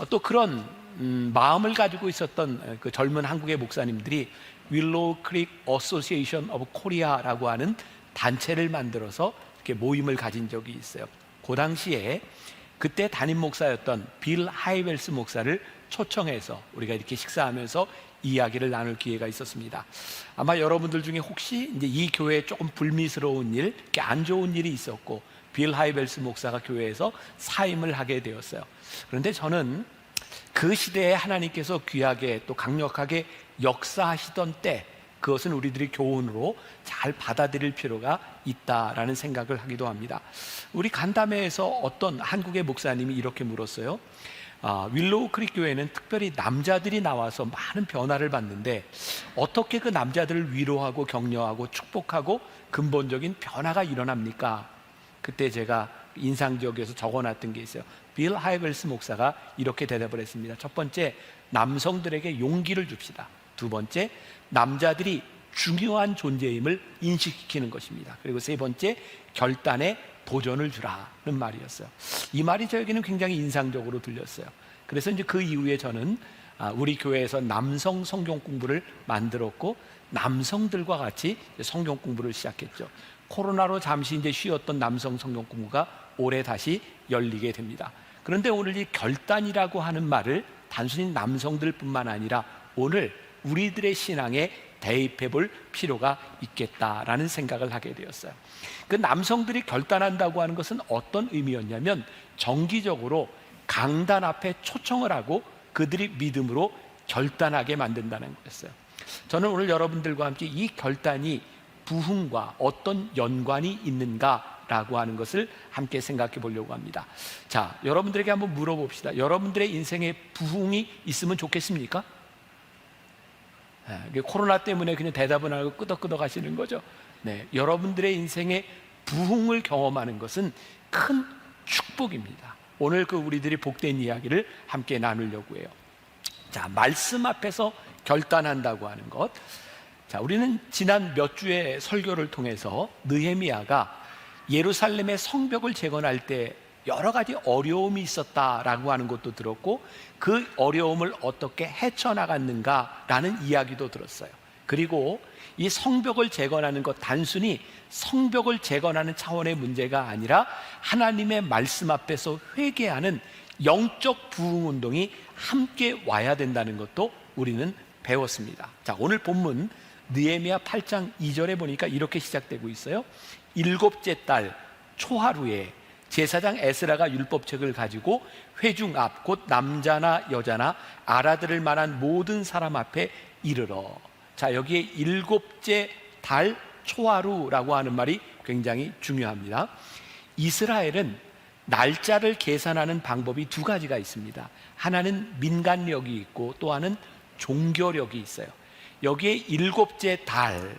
또 그런 마음을 가지고 있었던 그 젊은 한국의 목사님들이 윌로우 크릭 어소시에이션 오브 코리아라고 하는 단체를 만들어서 이렇게 모임을 가진 적이 있어요. 그 당시에 그때 담임 목사였던 빌 하이웰스 목사를 초청해서 우리가 이렇게 식사하면서 이야기를 나눌 기회가 있었습니다. 아마 여러분들 중에 혹시 이제 이 교회에 조금 불미스러운 일, 이렇게 안 좋은 일이 있었고 빌 하이웰스 목사가 교회에서 사임을 하게 되었어요. 그런데 저는 그 시대에 하나님께서 귀하게 또 강력하게 역사하시던 때, 그것은 우리들이 교훈으로 잘 받아들일 필요가 있다라는 생각을 하기도 합니다. 우리 간담회에서 어떤 한국의 목사님이 이렇게 물었어요. 윌로우 크릭 교회는 특별히 남자들이 나와서 많은 변화를 봤는데 어떻게 그 남자들을 위로하고 격려하고 축복하고 근본적인 변화가 일어납니까? 그때 제가 인상적이어서 적어놨던 게 있어요. 빌 하이벨스 목사가 이렇게 대답을 했습니다. 첫 번째, 남성들에게 용기를 줍시다. 두 번째, 남자들이 중요한 존재임을 인식시키는 것입니다. 그리고 세 번째, 결단에 도전을 주라는 말이었어요. 이 말이 저에게는 굉장히 인상적으로 들렸어요. 그래서 이제 그 이후에 저는 우리 교회에서 남성 성경 공부를 만들었고 남성들과 같이 성경 공부를 시작했죠. 코로나로 잠시 이제 쉬었던 남성 성경 공부가 올해 다시 열리게 됩니다. 그런데 오늘 이 결단이라고 하는 말을 단순히 남성들뿐만 아니라 오늘 우리들의 신앙에 대입해 볼 필요가 있겠다라는 생각을 하게 되었어요. 그 남성들이 결단한다고 하는 것은 어떤 의미였냐면 정기적으로 강단 앞에 초청을 하고 그들이 믿음으로 결단하게 만든다는 거였어요. 저는 오늘 여러분들과 함께 이 결단이 부흥과 어떤 연관이 있는가라고 하는 것을 함께 생각해 보려고 합니다. 자, 여러분들에게 한번 물어봅시다. 여러분들의 인생에 부흥이 있으면 좋겠습니까? 코로나 때문에 그냥 대답은 안 하고 끄덕끄덕 하시는 거죠. 네, 여러분들의 인생에 부흥을 경험하는 것은 큰 축복입니다. 오늘 그 우리들이 복된 이야기를 함께 나누려고 해요. 자, 말씀 앞에서 결단한다고 하는 것. 자, 우리는 지난 몇 주의 설교를 통해서 느헤미야가 예루살렘의 성벽을 재건할 때 여러 가지 어려움이 있었다라고 하는 것도 들었고 그 어려움을 어떻게 헤쳐나갔는가라는 이야기도 들었어요. 그리고 이 성벽을 재건하는 것 단순히 성벽을 재건하는 차원의 문제가 아니라 하나님의 말씀 앞에서 회개하는 영적 부흥 운동이 함께 와야 된다는 것도 우리는 배웠습니다. 자, 오늘 본문 느헤미야 8장 2절에 보니까 이렇게 시작되고 있어요. 일곱째 달 초하루에 제사장 에스라가 율법책을 가지고 회중 앞 곧 남자나 여자나 알아들을 만한 모든 사람 앞에 이르러. 자, 여기에 일곱째 달 초하루라고 하는 말이 굉장히 중요합니다. 이스라엘은 날짜를 계산하는 방법이 두 가지가 있습니다. 하나는 민간력이 있고 또 하나는 종교력이 있어요. 여기에 일곱째 달,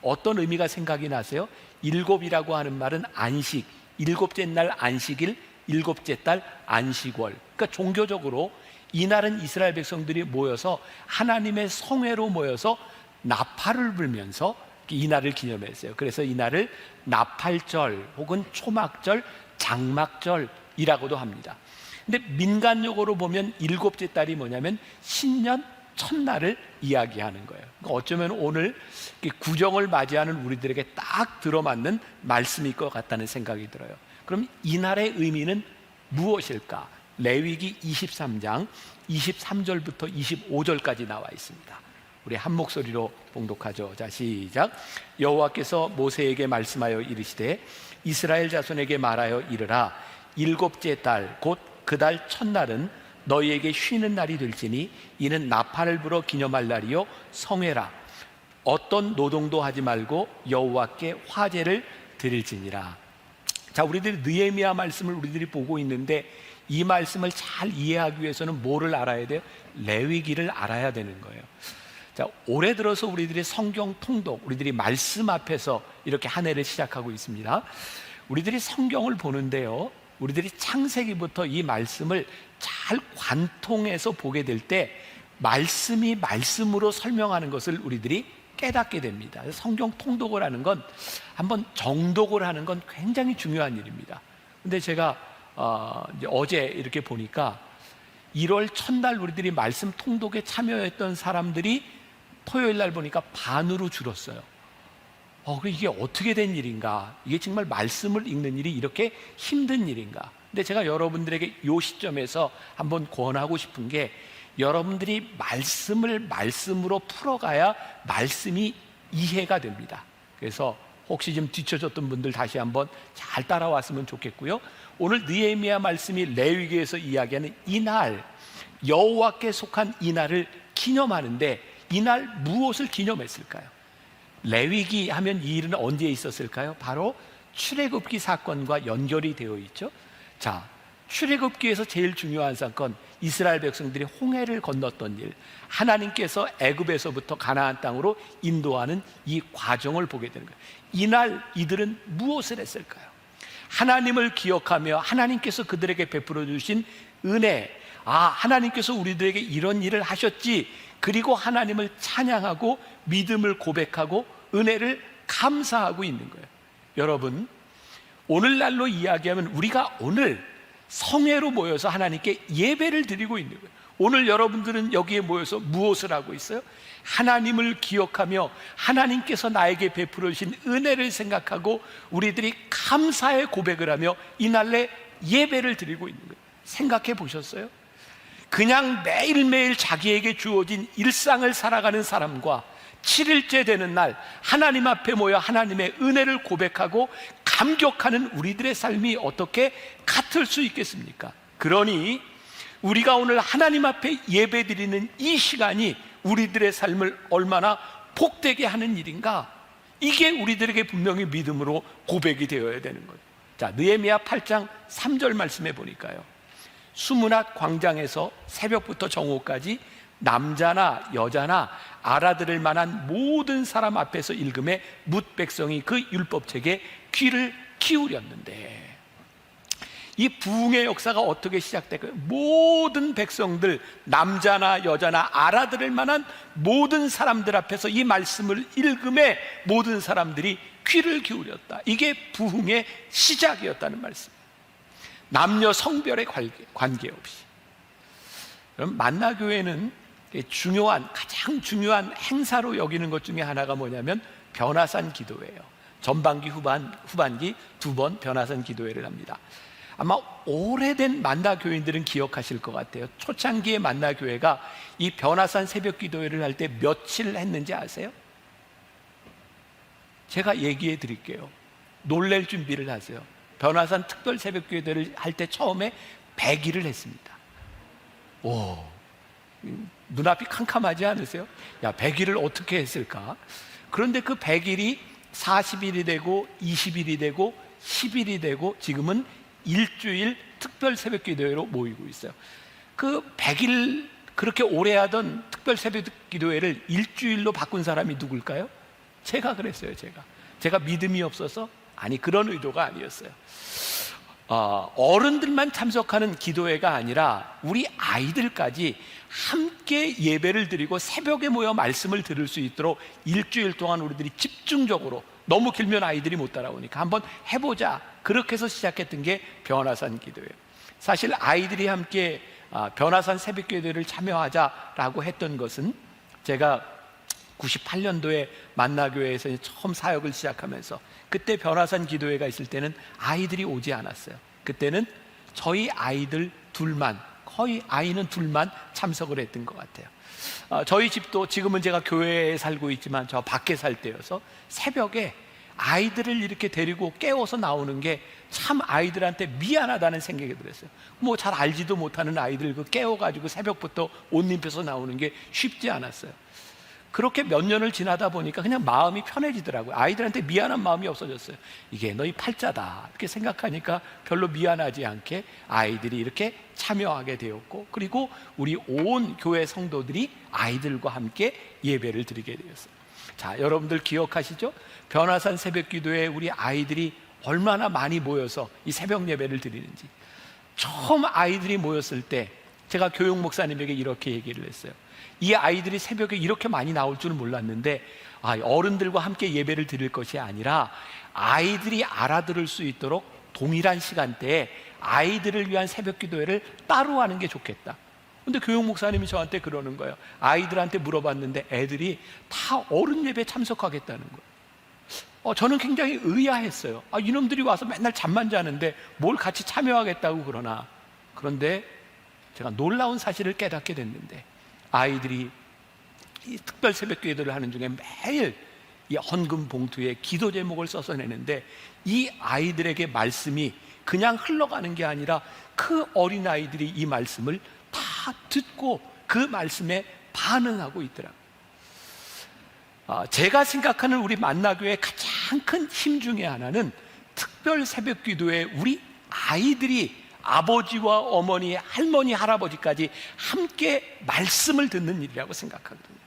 어떤 의미가 생각이 나세요? 일곱이라고 하는 말은 안식, 일곱째 날 안식일, 일곱째 달 안식월. 그러니까 종교적으로 이날은 이스라엘 백성들이 모여서 하나님의 성회로 모여서 나팔을 불면서 이날을 기념했어요. 그래서 이날을 나팔절 혹은 초막절, 장막절이라고도 합니다. 근데 민간적으로 보면 일곱째 달이 뭐냐면 신년 첫날을 이야기하는 거예요. 그러니까 어쩌면 오늘 구정을 맞이하는 우리들에게 딱 들어맞는 말씀일 것 같다는 생각이 들어요. 그럼 이날의 의미는 무엇일까? 레위기 23장 23절부터 25절까지 나와 있습니다. 우리 한 목소리로 봉독하죠. 자, 시작. 여호와께서 모세에게 말씀하여 이르시되 이스라엘 자손에게 말하여 이르라. 일곱째 달 곧 그 달 첫날은 너희에게 쉬는 날이 될지니 이는 나팔을 불어 기념할 날이요 성회라. 어떤 노동도 하지 말고 여호와께 화제를 드릴지니라. 자, 우리들이 느헤미야 말씀을 우리들이 보고 있는데 이 말씀을 잘 이해하기 위해서는 뭐를 알아야 돼요? 레위기를 알아야 되는 거예요. 자, 올해 들어서 우리들이 성경 통독, 우리들이 말씀 앞에서 이렇게 한 해를 시작하고 있습니다. 우리들이 성경을 보는데요, 우리들이 창세기부터 이 말씀을 잘 관통해서 보게 될 때 말씀이 말씀으로 설명하는 것을 우리들이 깨닫게 됩니다. 성경 통독을 하는 건, 한번 정독을 하는 건 굉장히 중요한 일입니다. 근데 제가 이제 어제 이렇게 보니까 1월 첫날 우리들이 말씀 통독에 참여했던 사람들이 토요일 날 보니까 반으로 줄었어요. 이게 어떻게 된 일인가? 이게 정말 말씀을 읽는 일이 이렇게 힘든 일인가? 근데 제가 여러분들에게 이 시점에서 한번 권하고 싶은 게, 여러분들이 말씀을 말씀으로 풀어가야 말씀이 이해가 됩니다. 그래서 혹시 좀 뒤쳐졌던 분들 다시 한번 잘 따라왔으면 좋겠고요. 오늘 느헤미야 말씀이 레위기에서 이야기하는 이날, 여호와께 속한 이날을 기념하는데, 이날 무엇을 기념했을까요? 레위기 하면 이 일은 언제 있었을까요? 바로 출애굽기 사건과 연결이 되어 있죠. 자, 출애굽기에서 제일 중요한 사건, 이스라엘 백성들이 홍해를 건넜던 일, 하나님께서 애굽에서부터 가나안 땅으로 인도하는 이 과정을 보게 되는 거예요. 이날 이들은 무엇을 했을까요? 하나님을 기억하며 하나님께서 그들에게 베풀어 주신 은혜, 하나님께서 우리들에게 이런 일을 하셨지, 그리고 하나님을 찬양하고 믿음을 고백하고 은혜를 감사하고 있는 거예요. 여러분, 오늘날로 이야기하면 우리가 오늘 성회로 모여서 하나님께 예배를 드리고 있는 거예요. 오늘 여러분들은 여기에 모여서 무엇을 하고 있어요? 하나님을 기억하며 하나님께서 나에게 베풀어 주신 은혜를 생각하고 우리들이 감사의 고백을 하며 이날에 예배를 드리고 있는 거예요. 생각해 보셨어요? 그냥 매일매일 자기에게 주어진 일상을 살아가는 사람과 7일째 되는 날 하나님 앞에 모여 하나님의 은혜를 고백하고 감격하는 우리들의 삶이 어떻게 같을 수 있겠습니까? 그러니 우리가 오늘 하나님 앞에 예배드리는 이 시간이 우리들의 삶을 얼마나 복되게 하는 일인가, 이게 우리들에게 분명히 믿음으로 고백이 되어야 되는 거예요. 자, 느헤미야 8장 3절 말씀해 보니까요, 수문학 광장에서 새벽부터 정오까지 남자나 여자나 알아들을 만한 모든 사람 앞에서 읽음에 뭇 백성이 그 율법책에 귀를 기울였는데, 이 부흥의 역사가 어떻게 시작될까요? 모든 백성들, 남자나 여자나 알아들을 만한 모든 사람들 앞에서 이 말씀을 읽음에 모든 사람들이 귀를 기울였다. 이게 부흥의 시작이었다는 말씀이에요. 남녀 성별의 관계없이. 그럼 만나교회는 가장 중요한 행사로 여기는 것 중에 하나가 뭐냐면 변화산 기도회예요. 전반기 후반기 2번 변화산 기도회를 합니다. 아마 오래된 만나교인들은 기억하실 것 같아요. 초창기의 만나교회가 이 변화산 새벽 기도회를 할 때 며칠 했는지 아세요? 제가 얘기해 드릴게요. 놀랄 준비를 하세요. 변화산 특별 새벽 기도회를 할 때 처음에 100일을 했습니다. 오, 눈앞이 캄캄하지 않으세요? 100일을 어떻게 했을까? 그런데 그 100일이 40일이 되고 20일이 되고 10일이 되고 지금은 일주일 특별 새벽 기도회로 모이고 있어요. 그 100일 그렇게 오래 하던 특별 새벽 기도회를 일주일로 바꾼 사람이 누굴까요? 제가 그랬어요. 제가 믿음이 없어서? 아니, 그런 의도가 아니었어요. 어른들만 참석하는 기도회가 아니라 우리 아이들까지 함께 예배를 드리고 새벽에 모여 말씀을 들을 수 있도록 일주일 동안 우리들이 집중적으로, 너무 길면 아이들이 못 따라오니까 한번 해보자, 그렇게 해서 시작했던 게 변화산 기도회예요. 사실 아이들이 함께 변화산 새벽 기도회를 참여하자라고 했던 것은, 제가 98년도에 만나교회에서 처음 사역을 시작하면서 그때 변화산 기도회가 있을 때는 아이들이 오지 않았어요. 그때는 저희 아이들 둘만, 거의 아이는 둘만 참석을 했던 것 같아요. 저희 집도 지금은 제가 교회에 살고 있지만 저 밖에 살 때여서 새벽에 아이들을 이렇게 데리고 깨워서 나오는 게 참 아이들한테 미안하다는 생각이 들었어요. 뭐 잘 알지도 못하는 아이들 그 깨워가지고 새벽부터 옷 입혀서 나오는 게 쉽지 않았어요. 그렇게 몇 년을 지나다 보니까 그냥 마음이 편해지더라고요. 아이들한테 미안한 마음이 없어졌어요. 이게 너희 팔자다 이렇게 생각하니까 별로 미안하지 않게 아이들이 이렇게 참여하게 되었고, 그리고 우리 온 교회 성도들이 아이들과 함께 예배를 드리게 되었어요. 자, 여러분들 기억하시죠? 변화산 새벽 기도에 우리 아이들이 얼마나 많이 모여서 이 새벽 예배를 드리는지. 처음 아이들이 모였을 때 제가 교육 목사님에게 이렇게 얘기를 했어요. 이 아이들이 새벽에 이렇게 많이 나올 줄은 몰랐는데, 어른들과 함께 예배를 드릴 것이 아니라 아이들이 알아들을 수 있도록 동일한 시간대에 아이들을 위한 새벽 기도회를 따로 하는 게 좋겠다. 근데 교육 목사님이 저한테 그러는 거예요. 아이들한테 물어봤는데 애들이 다 어른 예배 참석하겠다는 거예요. 저는 굉장히 의아했어요. 이놈들이 와서 맨날 잠만 자는데 뭘 같이 참여하겠다고 그러나. 그런데 제가 놀라운 사실을 깨닫게 됐는데, 아이들이 이 특별 새벽 기도를 하는 중에 매일 이 헌금 봉투에 기도 제목을 써서 내는데, 이 아이들에게 말씀이 그냥 흘러가는 게 아니라 그 어린아이들이 이 말씀을 다 듣고 그 말씀에 반응하고 있더라고요. 제가 생각하는 우리 만나교회의 가장 큰 힘 중에 하나는 특별 새벽 기도에 우리 아이들이 아버지와 어머니, 할머니, 할아버지까지 함께 말씀을 듣는 일이라고 생각하거든요.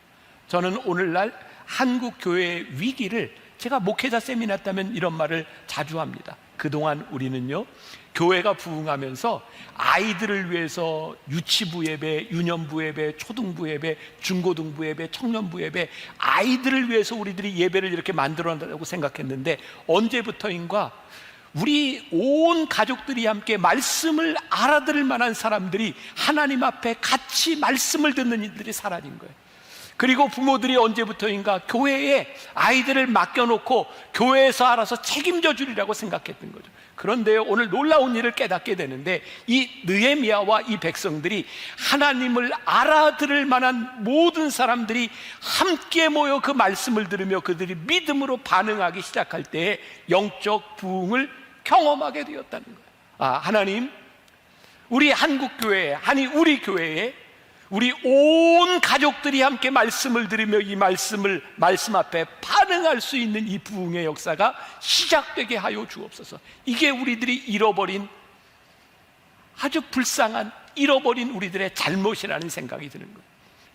저는 오늘날 한국 교회의 위기를, 제가 목회자 세미나 때면 이런 말을 자주 합니다. 그동안 우리는요, 교회가 부흥하면서 아이들을 위해서 유치부 예배, 유년부 예배, 초등부 예배, 중고등부 예배, 청년부 예배, 아이들을 위해서 우리들이 예배를 이렇게 만들어낸다고 생각했는데, 언제부터인가 우리 온 가족들이 함께 말씀을 알아들을 만한 사람들이 하나님 앞에 같이 말씀을 듣는 일들이 사라진 거예요. 그리고 부모들이 언제부터인가 교회에 아이들을 맡겨놓고 교회에서 알아서 책임져 주리라고 생각했던 거죠. 그런데 오늘 놀라운 일을 깨닫게 되는데, 이 느헤미야와 이 백성들이 하나님을 알아들을 만한 모든 사람들이 함께 모여 그 말씀을 들으며 그들이 믿음으로 반응하기 시작할 때에 영적 부흥을 경험하게 되었다는 거예요. 하나님, 우리 한국교회에, 아니 우리 교회에 우리 온 가족들이 함께 말씀을 들으며 이 말씀 앞에 반응할 수 있는 이 부흥의 역사가 시작되게 하여 주옵소서. 이게 우리들이 잃어버린, 아주 불쌍한 잃어버린 우리들의 잘못이라는 생각이 드는 거예요.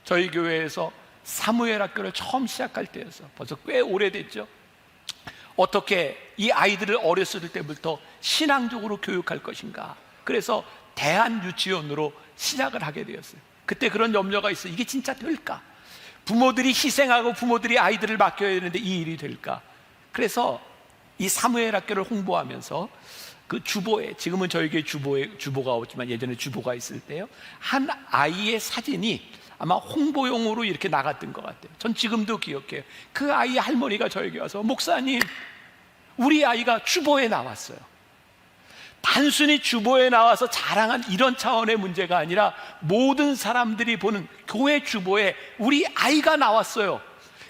저희 교회에서 사무엘 학교를 처음 시작할 때여서 벌써 꽤 오래됐죠. 어떻게 이 아이들을 어렸을 때부터 신앙적으로 교육할 것인가, 그래서 대한유치원으로 시작을 하게 되었어요. 그때 그런 염려가 있어요. 이게 진짜 될까? 부모들이 희생하고 부모들이 아이들을 맡겨야 되는데 이 일이 될까? 그래서 이 사무엘 학교를 홍보하면서 그 주보에, 지금은 저희 교회 주보가 없지만 예전에 주보가 있을 때요, 한 아이의 사진이 아마 홍보용으로 이렇게 나갔던 것 같아요. 전 지금도 기억해요. 그 아이의 할머니가 저에게 와서, 목사님, 우리 아이가 주보에 나왔어요. 단순히 주보에 나와서 자랑한 이런 차원의 문제가 아니라 모든 사람들이 보는 교회 주보에 우리 아이가 나왔어요.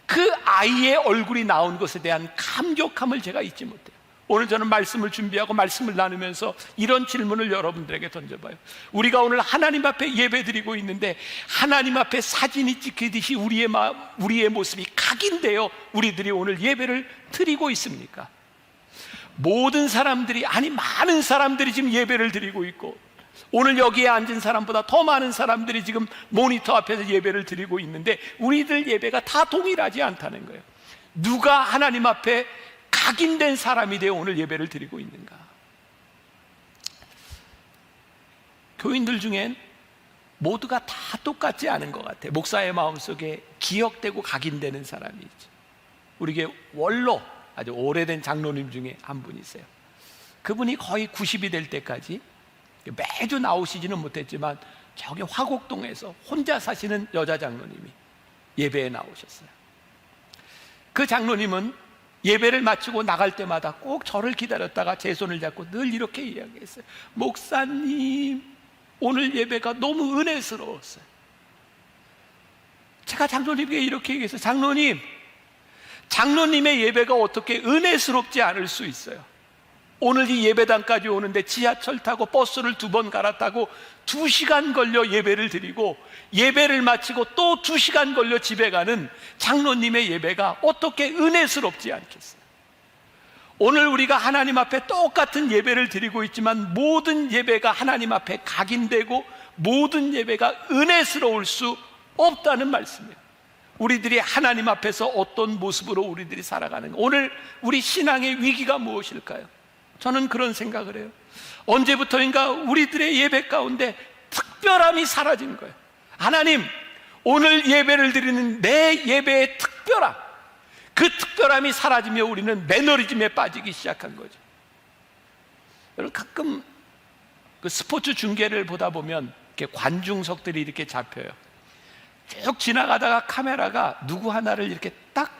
그 아이의 얼굴이 나온 것에 대한 감격함을 제가 잊지 못해요. 오늘 저는 말씀을 준비하고 말씀을 나누면서 이런 질문을 여러분들에게 던져봐요. 우리가 오늘 하나님 앞에 예배 드리고 있는데 하나님 앞에 사진이 찍히듯이 우리의 모습이 각인되어 우리들이 오늘 예배를 드리고 있습니까? 모든 사람들이, 아니 많은 사람들이 지금 예배를 드리고 있고, 오늘 여기에 앉은 사람보다 더 많은 사람들이 지금 모니터 앞에서 예배를 드리고 있는데 우리들 예배가 다 동일하지 않다는 거예요. 누가 하나님 앞에 각인된 사람이 되어 오늘 예배를 드리고 있는가? 교인들 중엔 모두가 다 똑같지 않은 것 같아요. 목사의 마음속에 기억되고 각인되는 사람이 있죠. 우리 교회 원로, 아주 오래된 장로님 중에 한 분이 있어요. 그분이 거의 90이 될 때까지 매주 나오시지는 못했지만 저기 화곡동에서 혼자 사시는 여자 장로님이 예배에 나오셨어요. 그 장로님은 예배를 마치고 나갈 때마다 꼭 저를 기다렸다가 제 손을 잡고 늘 이렇게 이야기했어요. 목사님, 오늘 예배가 너무 은혜스러웠어요. 제가 장로님께 이렇게 얘기했어요. 장로님의 예배가 어떻게 은혜스럽지 않을 수 있어요? 오늘 이 예배당까지 오는데 지하철 타고 버스를 2번 갈아타고 2시간 걸려 예배를 드리고 예배를 마치고 또 2시간 걸려 집에 가는 장로님의 예배가 어떻게 은혜스럽지 않겠어요? 오늘 우리가 하나님 앞에 똑같은 예배를 드리고 있지만 모든 예배가 하나님 앞에 각인되고 모든 예배가 은혜스러울 수 없다는 말씀이에요. 우리들이 하나님 앞에서 어떤 모습으로 우리들이 살아가는가? 오늘 우리 신앙의 위기가 무엇일까요? 저는 그런 생각을 해요. 언제부터인가 우리들의 예배 가운데 특별함이 사라진 거예요. 하나님, 오늘 예배를 드리는 내 예배의 특별함, 그 특별함이 사라지며 우리는 매너리즘에 빠지기 시작한 거죠. 여러분, 가끔 그 스포츠 중계를 보다 보면 이렇게 관중석들이 이렇게 잡혀요. 쭉 지나가다가 카메라가 누구 하나를 이렇게 딱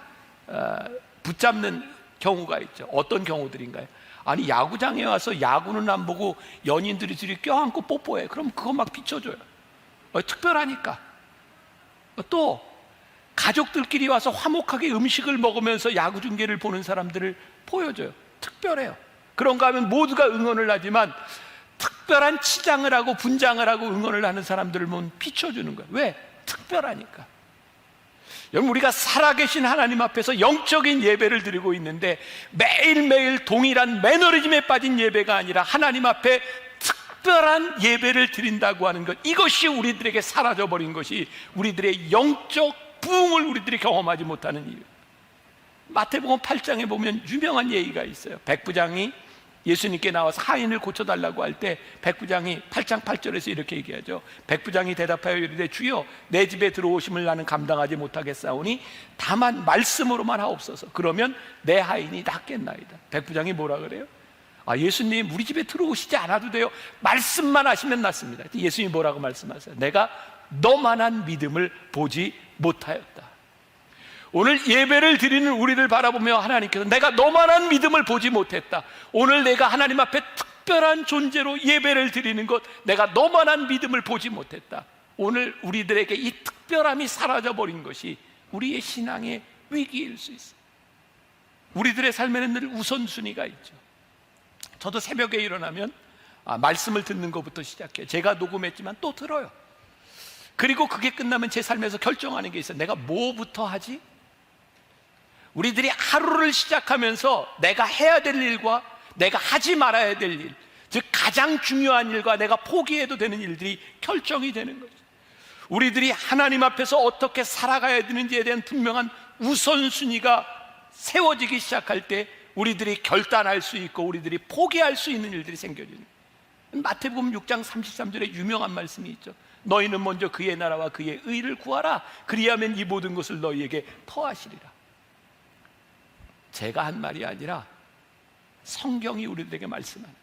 붙잡는 경우가 있죠. 어떤 경우들인가요? 아니, 야구장에 와서 야구는 안 보고 연인들이 둘이 껴안고 뽀뽀해. 그럼 그거 막 비춰줘요. 특별하니까. 또 가족들끼리 와서 화목하게 음식을 먹으면서 야구 중계를 보는 사람들을 보여줘요. 특별해요. 그런가 하면 모두가 응원을 하지만 특별한 치장을 하고 분장을 하고 응원을 하는 사람들을 보면 비춰주는 거예요. 왜? 특별하니까. 여러분, 우리가 살아계신 하나님 앞에서 영적인 예배를 드리고 있는데 매일매일 동일한 매너리즘에 빠진 예배가 아니라 하나님 앞에 특별한 예배를 드린다고 하는 것, 이것이 우리들에게 사라져버린 것이 우리들의 영적 부흥을 우리들이 경험하지 못하는 이유. 마태복음 8장에 보면 유명한 예의가 있어요. 백부장이 예수님께 나와서 하인을 고쳐달라고 할 때 백부장이 8장 8절에서 이렇게 얘기하죠. 백부장이 대답하여 이르되 주여 내 집에 들어오심을 나는 감당하지 못하겠사오니 다만 말씀으로만 하옵소서. 그러면 내 하인이 낫겠나이다. 백부장이 뭐라 그래요? 예수님 우리 집에 들어오시지 않아도 돼요. 말씀만 하시면 낫습니다. 예수님이 뭐라고 말씀하세요? 내가 너만한 믿음을 보지 못하였다. 오늘 예배를 드리는 우리를 바라보며 하나님께서 내가 너만한 믿음을 보지 못했다. 오늘 내가 하나님 앞에 특별한 존재로 예배를 드리는 것, 내가 너만한 믿음을 보지 못했다. 오늘 우리들에게 이 특별함이 사라져버린 것이 우리의 신앙의 위기일 수 있어요. 우리들의 삶에는 늘 우선순위가 있죠. 저도 새벽에 일어나면 말씀을 듣는 것부터 시작해요. 제가 녹음했지만 또 들어요. 그리고 그게 끝나면 제 삶에서 결정하는 게 있어요. 내가 뭐부터 하지? 우리들이 하루를 시작하면서 내가 해야 될 일과 내가 하지 말아야 될 일, 즉 가장 중요한 일과 내가 포기해도 되는 일들이 결정이 되는 거죠. 우리들이 하나님 앞에서 어떻게 살아가야 되는지에 대한 분명한 우선순위가 세워지기 시작할 때 우리들이 결단할 수 있고 우리들이 포기할 수 있는 일들이 생겨지는 거예요. 마태복음 6장 33절에 유명한 말씀이 있죠. 너희는 먼저 그의 나라와 그의 의를 구하라. 그리하면 이 모든 것을 너희에게 더하시리라. 제가 한 말이 아니라 성경이 우리들에게 말씀하는.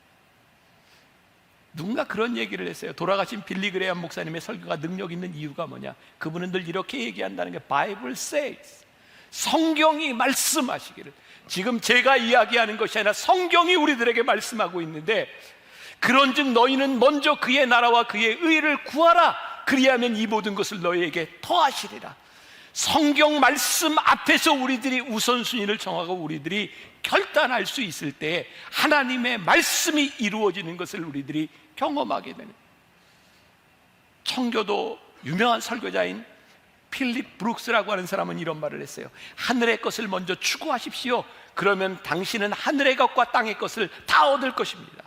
누군가 그런 얘기를 했어요. 돌아가신 빌리 그레이엄 목사님의 설교가 능력 있는 이유가 뭐냐? 그분은 늘 이렇게 얘기한다는 게 Bible says, 성경이 말씀하시기를. 지금 제가 이야기하는 것이 아니라 성경이 우리들에게 말씀하고 있는데, 그런즉 너희는 먼저 그의 나라와 그의 의를 구하라. 그리하면 이 모든 것을 너희에게 더하시리라. 성경 말씀 앞에서 우리들이 우선순위를 정하고 우리들이 결단할 수 있을 때 하나님의 말씀이 이루어지는 것을 우리들이 경험하게 되는. 청교도 유명한 설교자인 필립 브룩스라고 하는 사람은 이런 말을 했어요. 하늘의 것을 먼저 추구하십시오. 그러면 당신은 하늘의 것과 땅의 것을 다 얻을 것입니다.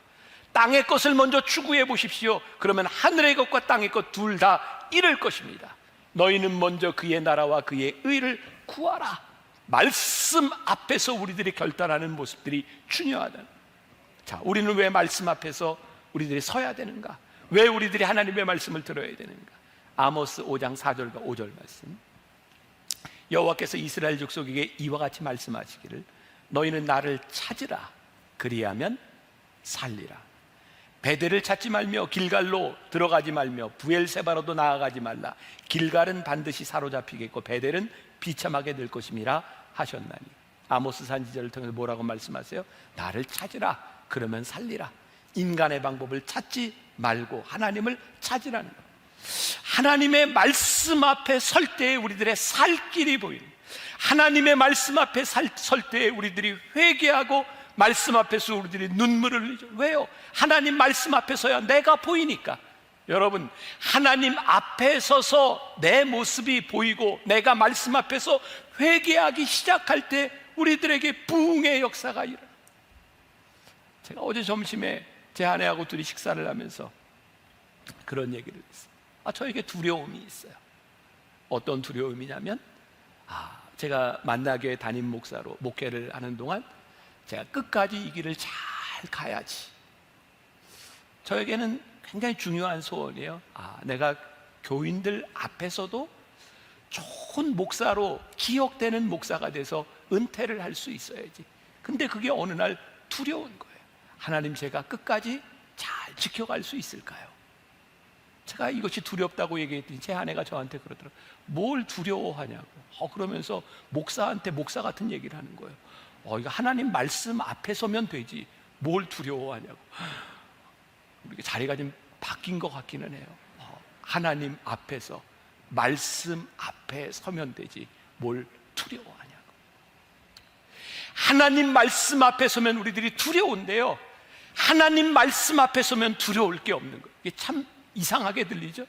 땅의 것을 먼저 추구해 보십시오. 그러면 하늘의 것과 땅의 것 둘 다 잃을 것입니다. 너희는 먼저 그의 나라와 그의 의를 구하라. 말씀 앞에서 우리들이 결단하는 모습들이 중요하다. 자, 우리는 왜 말씀 앞에서 우리들이 서야 되는가? 왜 우리들이 하나님의 말씀을 들어야 되는가? 아모스 5장 4절과 5절 말씀. 여호와께서 이스라엘 족속에게 이와 같이 말씀하시기를 너희는 나를 찾으라. 그리하면 살리라. 베델을 찾지 말며 길갈로 들어가지 말며 부엘세바로도 나아가지 말라. 길갈은 반드시 사로잡히겠고 베델은 비참하게 될 것임이라 하셨나니. 아모스 선지자를 통해서 뭐라고 말씀하세요? 나를 찾으라. 그러면 살리라. 인간의 방법을 찾지 말고 하나님을 찾으라는 것. 하나님의 말씀 앞에 설 때에 우리들의 살 길이 보이는, 하나님의 말씀 앞에 설 때에 우리들이 회개하고 말씀 앞에서 우리들이 눈물을 흘리죠. 왜요? 하나님 말씀 앞에 서야 내가 보이니까. 여러분, 하나님 앞에 서서 내 모습이 보이고 내가 말씀 앞에서 회개하기 시작할 때 우리들에게 부흥의 역사가 일어나요. 제가 어제 점심에 제 아내하고 둘이 식사를 하면서 그런 얘기를 했어요. 저에게 두려움이 있어요. 어떤 두려움이냐면 제가 만나교회 담임 목사로 목회를 하는 동안 제가 끝까지 이 길을 잘 가야지. 저에게는 굉장히 중요한 소원이에요. 내가 교인들 앞에서도 좋은 목사로 기억되는 목사가 돼서 은퇴를 할 수 있어야지. 근데 그게 어느 날 두려운 거예요. 하나님, 제가 끝까지 잘 지켜갈 수 있을까요? 제가 이것이 두렵다고 얘기했더니 제 아내가 저한테 그러더라고요. 뭘 두려워하냐고. 그러면서 목사한테 목사 같은 얘기를 하는 거예요. 이거 하나님 말씀 앞에 서면 되지 뭘 두려워하냐고. 이렇게 자리가 좀 바뀐 것 같기는 해요. 하나님 앞에서 말씀 앞에 서면 되지 뭘 두려워하냐고. 하나님 말씀 앞에 서면 우리들이 두려운데요, 하나님 말씀 앞에 서면 두려울 게 없는 거예요. 이게 참 이상하게 들리죠?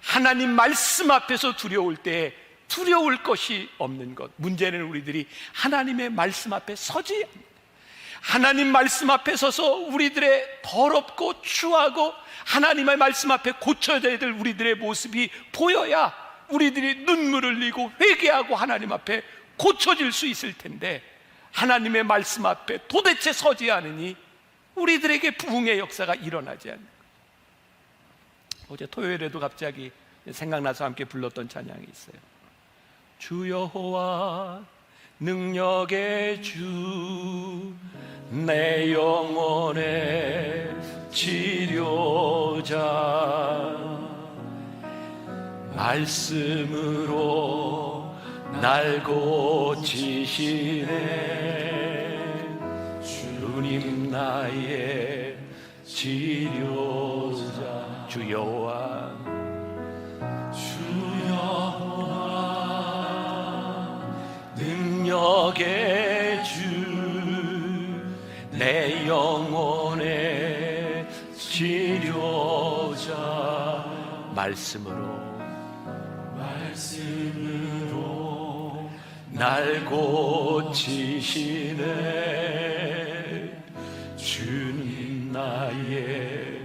하나님 말씀 앞에서 두려울 때 두려울 것이 없는 것. 문제는 우리들이 하나님의 말씀 앞에 서지 않는다. 하나님 말씀 앞에 서서 우리들의 더럽고 추하고 하나님의 말씀 앞에 고쳐야 될 우리들의 모습이 보여야 우리들이 눈물을 흘리고 회개하고 하나님 앞에 고쳐질 수 있을 텐데, 하나님의 말씀 앞에 도대체 서지 않으니 우리들에게 부흥의 역사가 일어나지 않는 거예요. 어제 토요일에도 갑자기 생각나서 함께 불렀던 찬양이 있어요. 주 여호와 능력의 주, 내 영혼의 치료자, 말씀으로 날 고치시네. 주님 나의 치료자. 주 여호와, 주 여호와 능력의 주, 내 영혼의 치료자, 말씀으로 날 고치시네. 주님 나의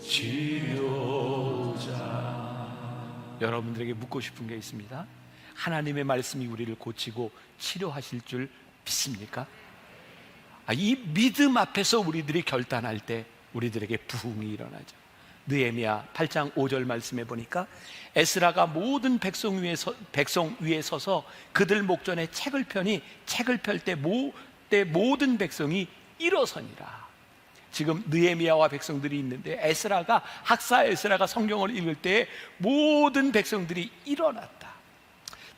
치료자. 여러분들에게 묻고 싶은 게 있습니다. 하나님의 말씀이 우리를 고치고 치료하실 줄 믿습니까? 이 믿음 앞에서 우리들이 결단할 때 우리들에게 부흥이 일어나죠. 느헤미야 8장 5절 말씀해 보니까 에스라가 모든 백성 위에 서서 그들 목전에 책을 펴니 책을 펼 때 모든 백성이 일어서니라. 지금 느헤미야와 백성들이 있는데 학사 에스라가 성경을 읽을 때 모든 백성들이 일어났다.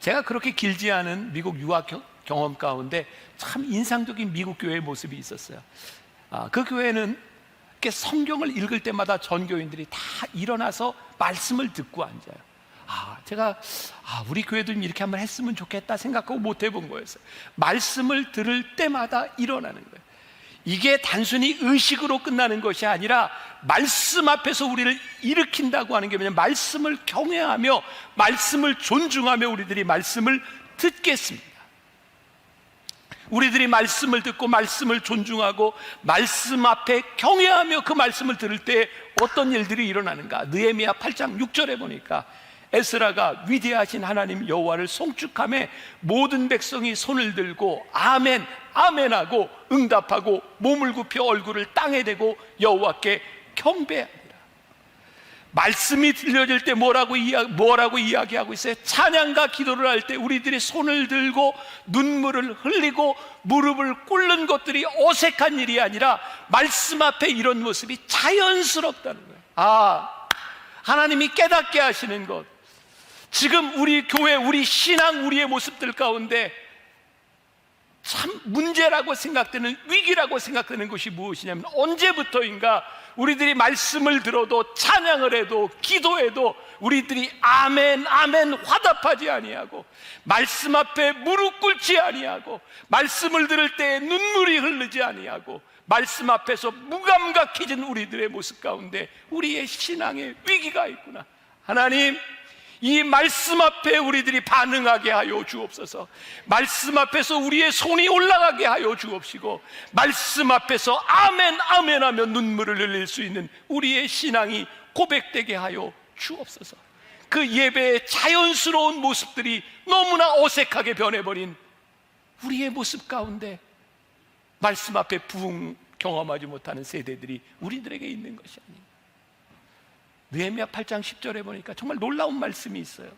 제가 그렇게 길지 않은 미국 유학 경험 가운데 참 인상적인 미국 교회의 모습이 있었어요. 그 교회는 이렇게 성경을 읽을 때마다 전교인들이 다 일어나서 말씀을 듣고 앉아요. 제가 우리 교회도 이렇게 한번 했으면 좋겠다 생각하고 못 해본 거였어요. 말씀을 들을 때마다 일어나는 거예요. 이게 단순히 의식으로 끝나는 것이 아니라 말씀 앞에서 우리를 일으킨다고 하는 게 뭐냐면, 말씀을 경외하며 말씀을 존중하며 우리들이 말씀을 듣겠습니다. 우리들이 말씀을 듣고 말씀을 존중하고 말씀 앞에 경외하며 그 말씀을 들을 때 어떤 일들이 일어나는가? 느헤미야 8장 6절에 보니까 에스라가 위대하신 하나님 여호와를 송축하며 모든 백성이 손을 들고 아멘 아멘하고 응답하고 몸을 굽혀 얼굴을 땅에 대고 여호와께 경배합니다. 말씀이 들려질 때 뭐라고 이야기하고 있어요? 찬양과 기도를 할 때 우리들이 손을 들고 눈물을 흘리고 무릎을 꿇는 것들이 어색한 일이 아니라 말씀 앞에 이런 모습이 자연스럽다는 거예요. 하나님이 깨닫게 하시는 것, 지금 우리 교회, 우리 신앙, 우리의 모습들 가운데 참 문제라고 생각되는, 위기라고 생각되는 것이 무엇이냐면, 언제부터인가 우리들이 말씀을 들어도 찬양을 해도 기도해도 우리들이 아멘 아멘 화답하지 아니하고 말씀 앞에 무릎 꿇지 아니하고 말씀을 들을 때 눈물이 흐르지 아니하고 말씀 앞에서 무감각해진 우리들의 모습 가운데 우리의 신앙의 위기가 있구나. 하나님, 이 말씀 앞에 우리들이 반응하게 하여 주옵소서. 말씀 앞에서 우리의 손이 올라가게 하여 주옵시고, 말씀 앞에서 아멘 아멘 하며 눈물을 흘릴 수 있는 우리의 신앙이 고백되게 하여 주옵소서. 그 예배의 자연스러운 모습들이 너무나 어색하게 변해버린 우리의 모습 가운데 말씀 앞에 부흥 경험하지 못하는 세대들이 우리들에게 있는 것이 아닙니다. 느헤미야 8장 10절에 보니까 정말 놀라운 말씀이 있어요.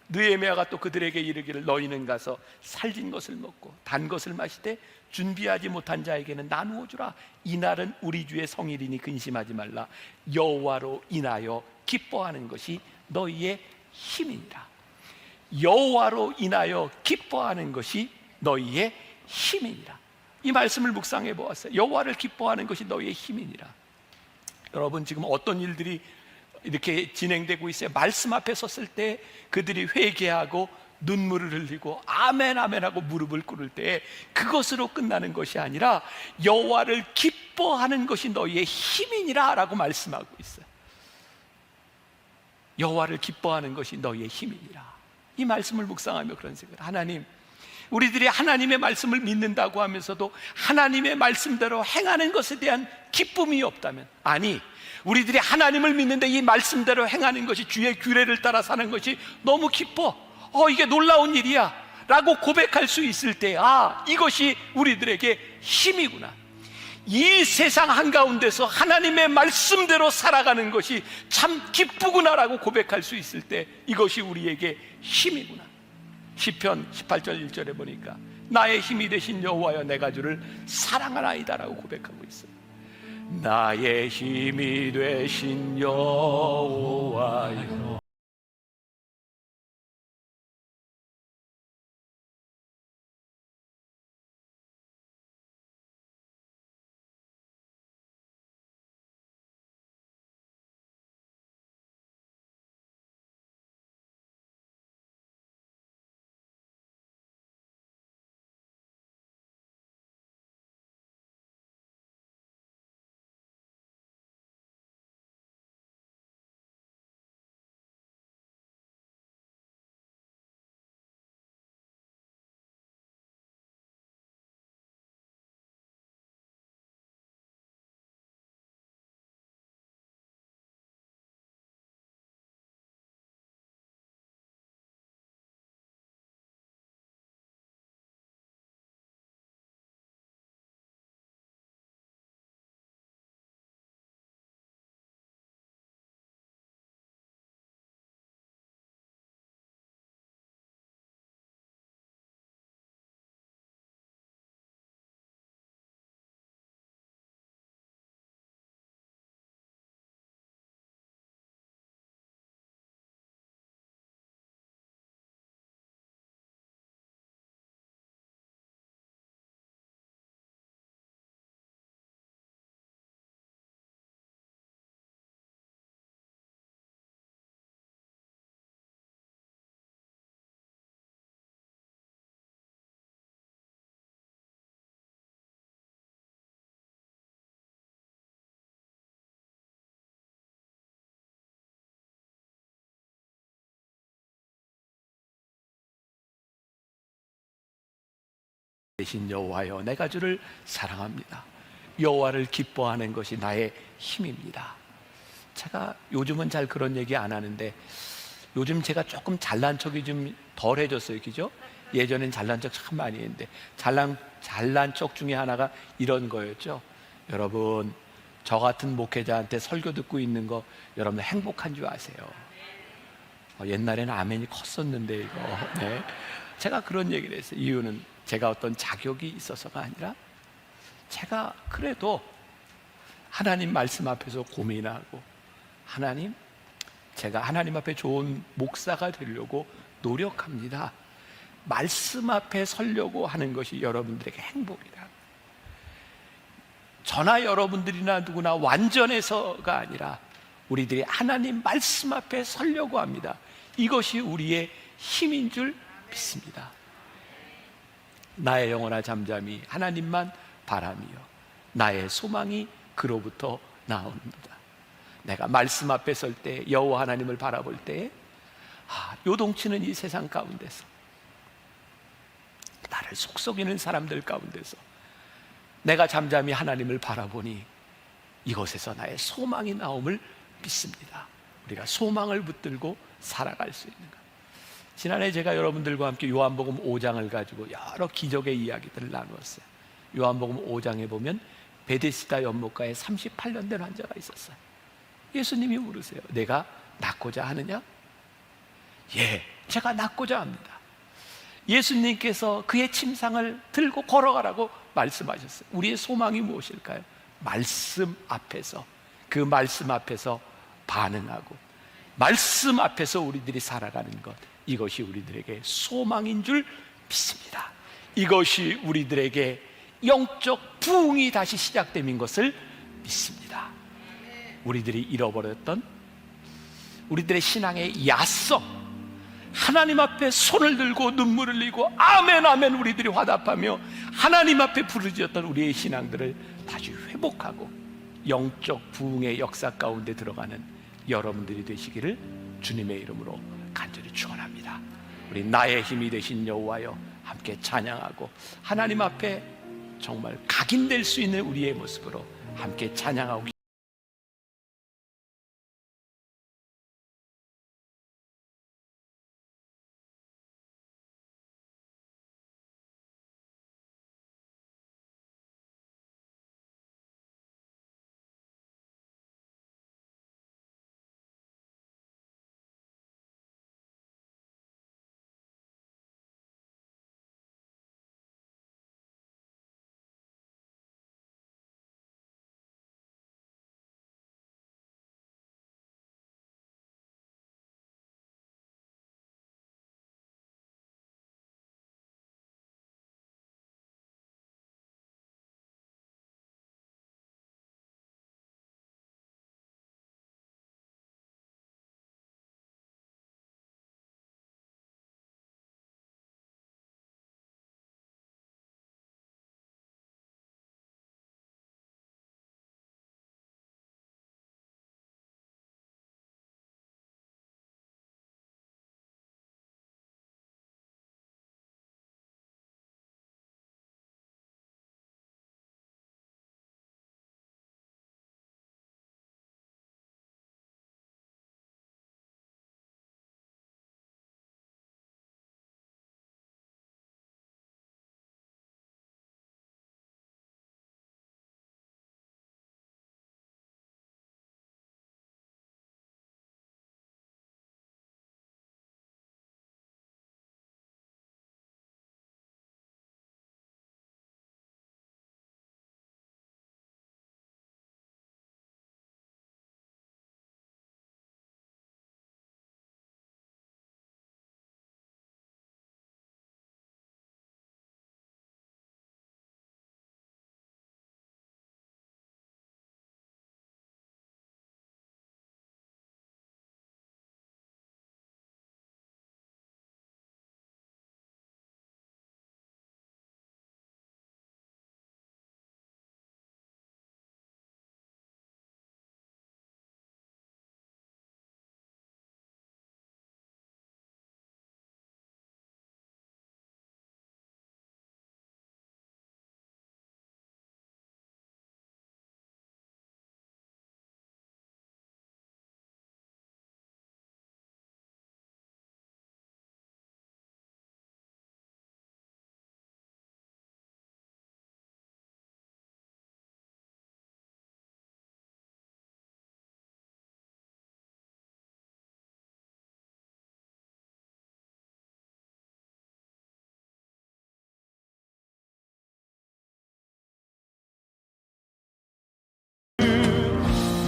느헤미야가 또 그들에게 이르기를, 너희는 가서 살진 것을 먹고 단 것을 마시되 준비하지 못한 자에게는 나누어 주라. 이날은 우리 주의 성일이니 근심하지 말라. 여호와로 인하여 기뻐하는 것이 너희의 힘이니라. 여호와로 인하여 기뻐하는 것이 너희의 힘이니라. 이 말씀을 묵상해 보았어요. 여호와를 기뻐하는 것이 너희의 힘이니라. 여러분, 지금 어떤 일들이 이렇게 진행되고 있어요. 말씀 앞에 섰을 때 그들이 회개하고 눈물을 흘리고 아멘 아멘 하고 무릎을 꿇을 때 그것으로 끝나는 것이 아니라 여호와를 기뻐하는 것이 너희의 힘이니라 라고 말씀하고 있어요. 여호와를 기뻐하는 것이 너희의 힘이니라. 이 말씀을 묵상하며 그런 생각을, 하나님, 우리들이 하나님의 말씀을 믿는다고 하면서도 하나님의 말씀대로 행하는 것에 대한 기쁨이 없다면, 아니, 우리들이 하나님을 믿는데 이 말씀대로 행하는 것이, 주의 규례를 따라 사는 것이 너무 기뻐, 이게 놀라운 일이야 라고 고백할 수 있을 때, 이것이 우리들에게 힘이구나, 이 세상 한가운데서 하나님의 말씀대로 살아가는 것이 참 기쁘구나라고 고백할 수 있을 때, 이것이 우리에게 힘이구나. 시편 18절 1절에 보니까 나의 힘이 되신 여호와여 내가 주를 사랑하나이다라고 고백하고 있어요. 나의 힘이 되신 여호와여. 대신 여호와여 내가 주를 사랑합니다. 여호와를 기뻐하는 것이 나의 힘입니다. 제가 요즘은 잘 그런 얘기 안 하는데, 요즘 제가 조금 잘난 척이 좀 덜해졌어요, 그죠? 예전엔 잘난 척 참 많이 했는데, 잘난 척 중에 하나가 이런 거였죠. 여러분, 저 같은 목회자한테 설교 듣고 있는 거 여러분 행복한 줄 아세요? 옛날에는 아멘이 컸었는데 이거. 네. 제가 그런 얘기를 했어요. 이유는 제가 어떤 자격이 있어서가 아니라, 제가 그래도 하나님 말씀 앞에서 고민하고, 하나님, 제가 하나님 앞에 좋은 목사가 되려고 노력합니다. 말씀 앞에 서려고 하는 것이 여러분들에게 행복이다. 저나 여러분들이나 누구나 완전해서가 아니라 우리들이 하나님 말씀 앞에 서려고 합니다. 이것이 우리의 힘인 줄 믿습니다. 나의 영혼아 잠잠히 하나님만 바라며 나의 소망이 그로부터 나옵니다. 내가 말씀 앞에 설 때, 여호와 하나님을 바라볼 때, 요동치는 이 세상 가운데서, 나를 속썩이는 사람들 가운데서 내가 잠잠히 하나님을 바라보니 이곳에서 나의 소망이 나옴을 믿습니다. 우리가 소망을 붙들고 살아갈 수 있는 것. 지난해 제가 여러분들과 함께 요한복음 5장을 가지고 여러 기적의 이야기들을 나누었어요. 요한복음 5장에 보면 베데스다 연못가에 38년 된 환자가 있었어요. 예수님이 물으세요. 내가 낫고자 하느냐? 예, 제가 낫고자 합니다. 예수님께서 그의 침상을 들고 걸어가라고 말씀하셨어요. 우리의 소망이 무엇일까요? 말씀 앞에서, 그 말씀 앞에서 반응하고 말씀 앞에서 우리들이 살아가는 것, 이것이 우리들에게 소망인 줄 믿습니다. 이것이 우리들에게 영적 부흥이 다시 시작됨인 것을 믿습니다. 우리들이 잃어버렸던 우리들의 신앙의 야성, 하나님 앞에 손을 들고 눈물을 흘리고 아멘 아멘 우리들이 화답하며 하나님 앞에 부르짖었던 우리의 신앙들을 다시 회복하고 영적 부흥의 역사 가운데 들어가는 여러분들이 되시기를 주님의 이름으로 간절히 축원합니다. 우리 나의 힘이 되신 여호와여 함께 찬양하고 하나님 앞에 정말 각인될 수 있는 우리의 모습으로 함께 찬양하고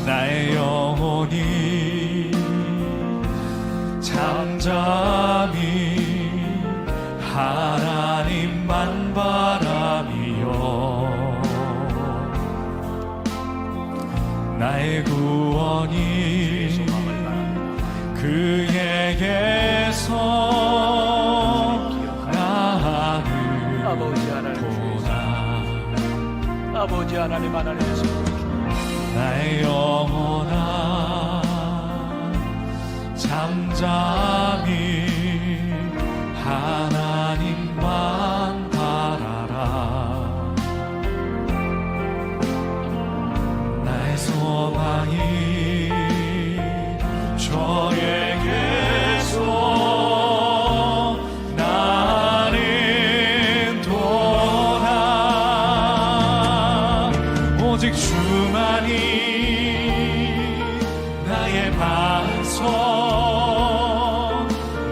나의 영혼이 잠잠히 하나님만 바라며 나의 구원이 그에게서 나를 보나. 아버지 하나님 하나님께서 나의 영혼아 잠잠히 하나님만 바라라. 나의 소망이 저에게서 나는 도나. 오직 주만이 나의 반석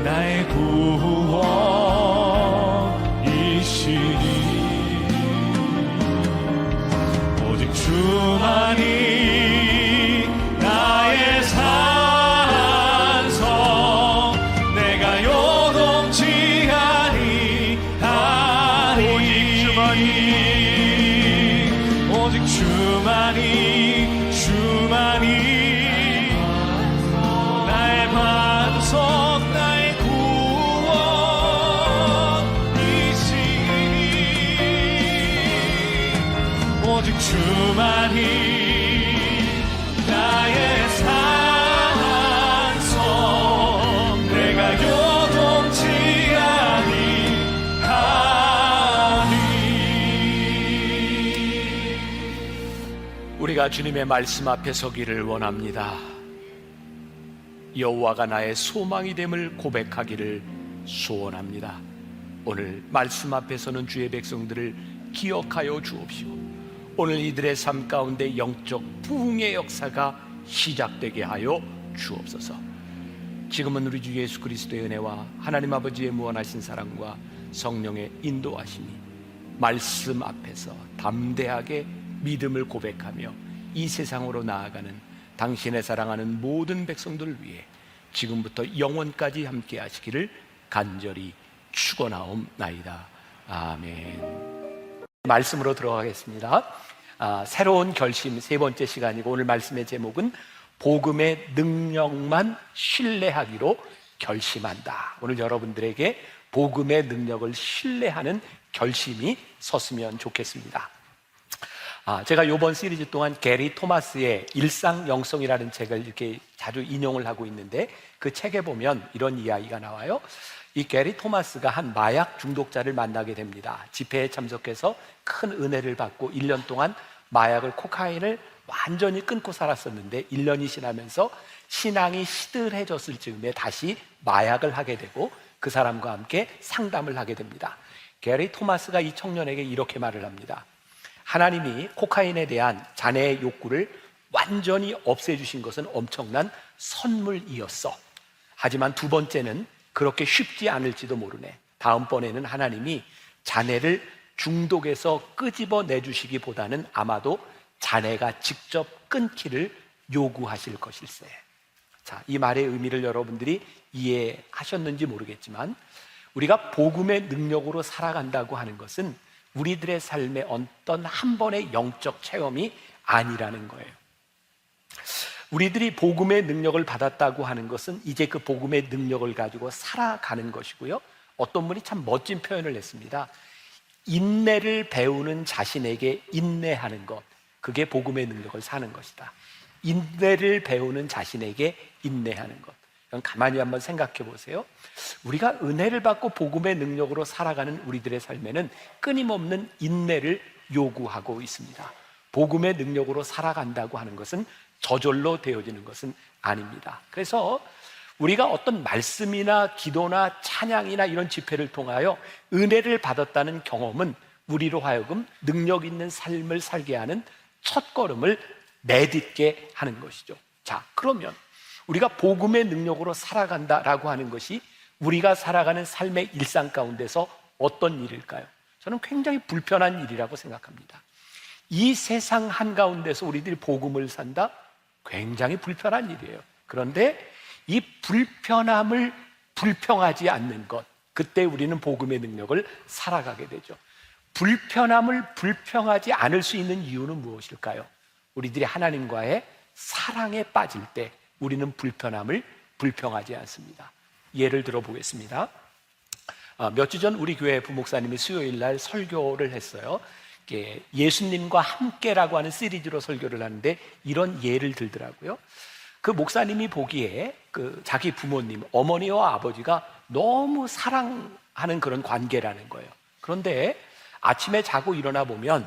나의 구원이시니. 오직 주만이 나의 산성 내가 요동치 아니하리. 오직 주만이 나의 반석 나의 구원이시니. 오직 주만이 나의 산성 내가 요동치 아니하리. 우리가 주님의 말씀 앞에 서기를 원합니다. 여호와가 나의 소망이 됨을 고백하기를 소원합니다. 오늘 말씀 앞에 서는 주의 백성들을 기억하여 주옵시고 오늘 이들의 삶 가운데 영적 부흥의 역사가 시작되게 하여 주옵소서. 지금은 우리 주 예수 그리스도의 은혜와 하나님 아버지의 무한하신 사랑과 성령의 인도하심이 말씀 앞에서 담대하게 믿음을 고백하며 이 세상으로 나아가는 당신의 사랑하는 모든 백성들을 위해 지금부터 영원까지 함께 하시기를 간절히 축원하옵나이다. 아멘. 말씀으로 들어가겠습니다. 새로운 결심 세 번째 시간이고 오늘 말씀의 제목은 복음의 능력만 신뢰하기로 결심한다. 오늘 여러분들에게 복음의 능력을 신뢰하는 결심이 섰으면 좋겠습니다. 제가 이번 시리즈 동안 게리 토마스의 일상 영성이라는 책을 이렇게 자주 인용을 하고 있는데 그 책에 보면 이런 이야기가 나와요. 이 게리 토마스가 한 마약 중독자를 만나게 됩니다. 집회에 참석해서 큰 은혜를 받고 1년 동안 마약을 코카인을 완전히 끊고 살았었는데 1년이 지나면서 신앙이 시들해졌을 즈음에 다시 마약을 하게 되고 그 사람과 함께 상담을 하게 됩니다. 게리 토마스가 이 청년에게 이렇게 말을 합니다. 하나님이 코카인에 대한 자네의 욕구를 완전히 없애주신 것은 엄청난 선물이었어. 하지만 두 번째는 그렇게 쉽지 않을지도 모르네. 다음번에는 하나님이 자네를 중독에서 끄집어 내주시기보다는 아마도 자네가 직접 끊기를 요구하실 것일세. 자, 이 말의 의미를 여러분들이 이해하셨는지 모르겠지만 우리가 복음의 능력으로 살아간다고 하는 것은 우리들의 삶의 어떤 한 번의 영적 체험이 아니라는 거예요. 우리들이 복음의 능력을 받았다고 하는 것은 이제 그 복음의 능력을 가지고 살아가는 것이고요. 어떤 분이 참 멋진 표현을 했습니다. 인내를 배우는 자신에게 인내하는 것, 그게 복음의 능력을 사는 것이다. 인내를 배우는 자신에게 인내하는 것. 가만히 한번 생각해 보세요. 우리가 은혜를 받고 복음의 능력으로 살아가는 우리들의 삶에는 끊임없는 인내를 요구하고 있습니다. 복음의 능력으로 살아간다고 하는 것은 저절로 되어지는 것은 아닙니다. 그래서 우리가 어떤 말씀이나 기도나 찬양이나 이런 집회를 통하여 은혜를 받았다는 경험은 우리로 하여금 능력 있는 삶을 살게 하는 첫걸음을 내딛게 하는 것이죠. 자, 그러면 우리가 복음의 능력으로 살아간다라고 하는 것이 우리가 살아가는 삶의 일상 가운데서 어떤 일일까요? 저는 굉장히 불편한 일이라고 생각합니다. 이 세상 한가운데서 우리들이 복음을 산다? 굉장히 불편한 일이에요. 그런데 이 불편함을 불평하지 않는 것, 그때 우리는 복음의 능력을 살아가게 되죠. 불편함을 불평하지 않을 수 있는 이유는 무엇일까요? 우리들이 하나님과의 사랑에 빠질 때 우리는 불편함을 불평하지 않습니다. 예를 들어 보겠습니다. 몇 주 전 우리 교회 부목사님이 수요일 날 설교를 했어요. 예수님과 함께라고 하는 시리즈로 설교를 하는데 이런 예를 들더라고요. 그 목사님이 보기에 자기 부모님, 어머니와 아버지가 너무 사랑하는 그런 관계라는 거예요. 그런데 아침에 자고 일어나 보면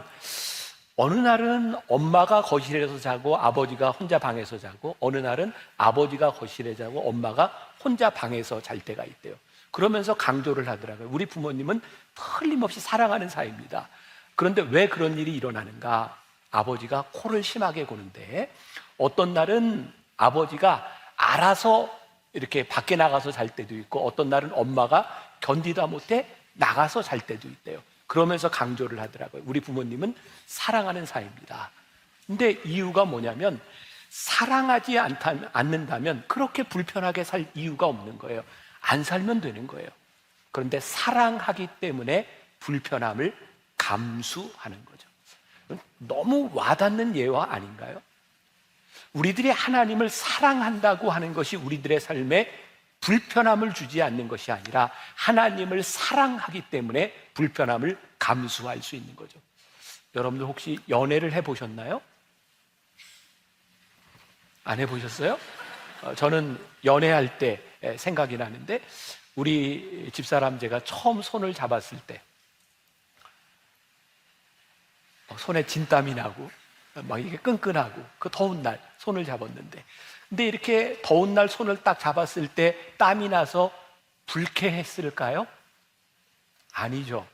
어느 날은 엄마가 거실에서 자고 아버지가 혼자 방에서 자고 어느 날은 아버지가 거실에 자고 엄마가 혼자 방에서 잘 때가 있대요. 그러면서 강조를 하더라고요. 우리 부모님은 틀림없이 사랑하는 사이입니다. 그런데 왜 그런 일이 일어나는가? 아버지가 코를 심하게 고는데 어떤 날은 아버지가 알아서 이렇게 밖에 나가서 잘 때도 있고 어떤 날은 엄마가 견디다 못해 나가서 잘 때도 있대요. 그러면서 강조를 하더라고요. 우리 부모님은 사랑하는 사이입니다. 근데 이유가 뭐냐면 사랑하지 않는다면 그렇게 불편하게 살 이유가 없는 거예요. 안 살면 되는 거예요. 그런데 사랑하기 때문에 불편함을 감수하는 거죠. 너무 와닿는 예화 아닌가요? 우리들이 하나님을 사랑한다고 하는 것이 우리들의 삶에 불편함을 주지 않는 것이 아니라 하나님을 사랑하기 때문에 불편함을 감수할 수 있는 거죠. 여러분들 혹시 연애를 해보셨나요? 안 해보셨어요? 저는 연애할 때 생각이 나는데 우리 집사람 제가 처음 손을 잡았을 때 손에 진땀이 나고 막 이게 끈끈하고 그 더운 날 손을 잡았는데, 근데 이렇게 더운 날 손을 딱 잡았을 때 땀이 나서 불쾌했을까요? 아니죠.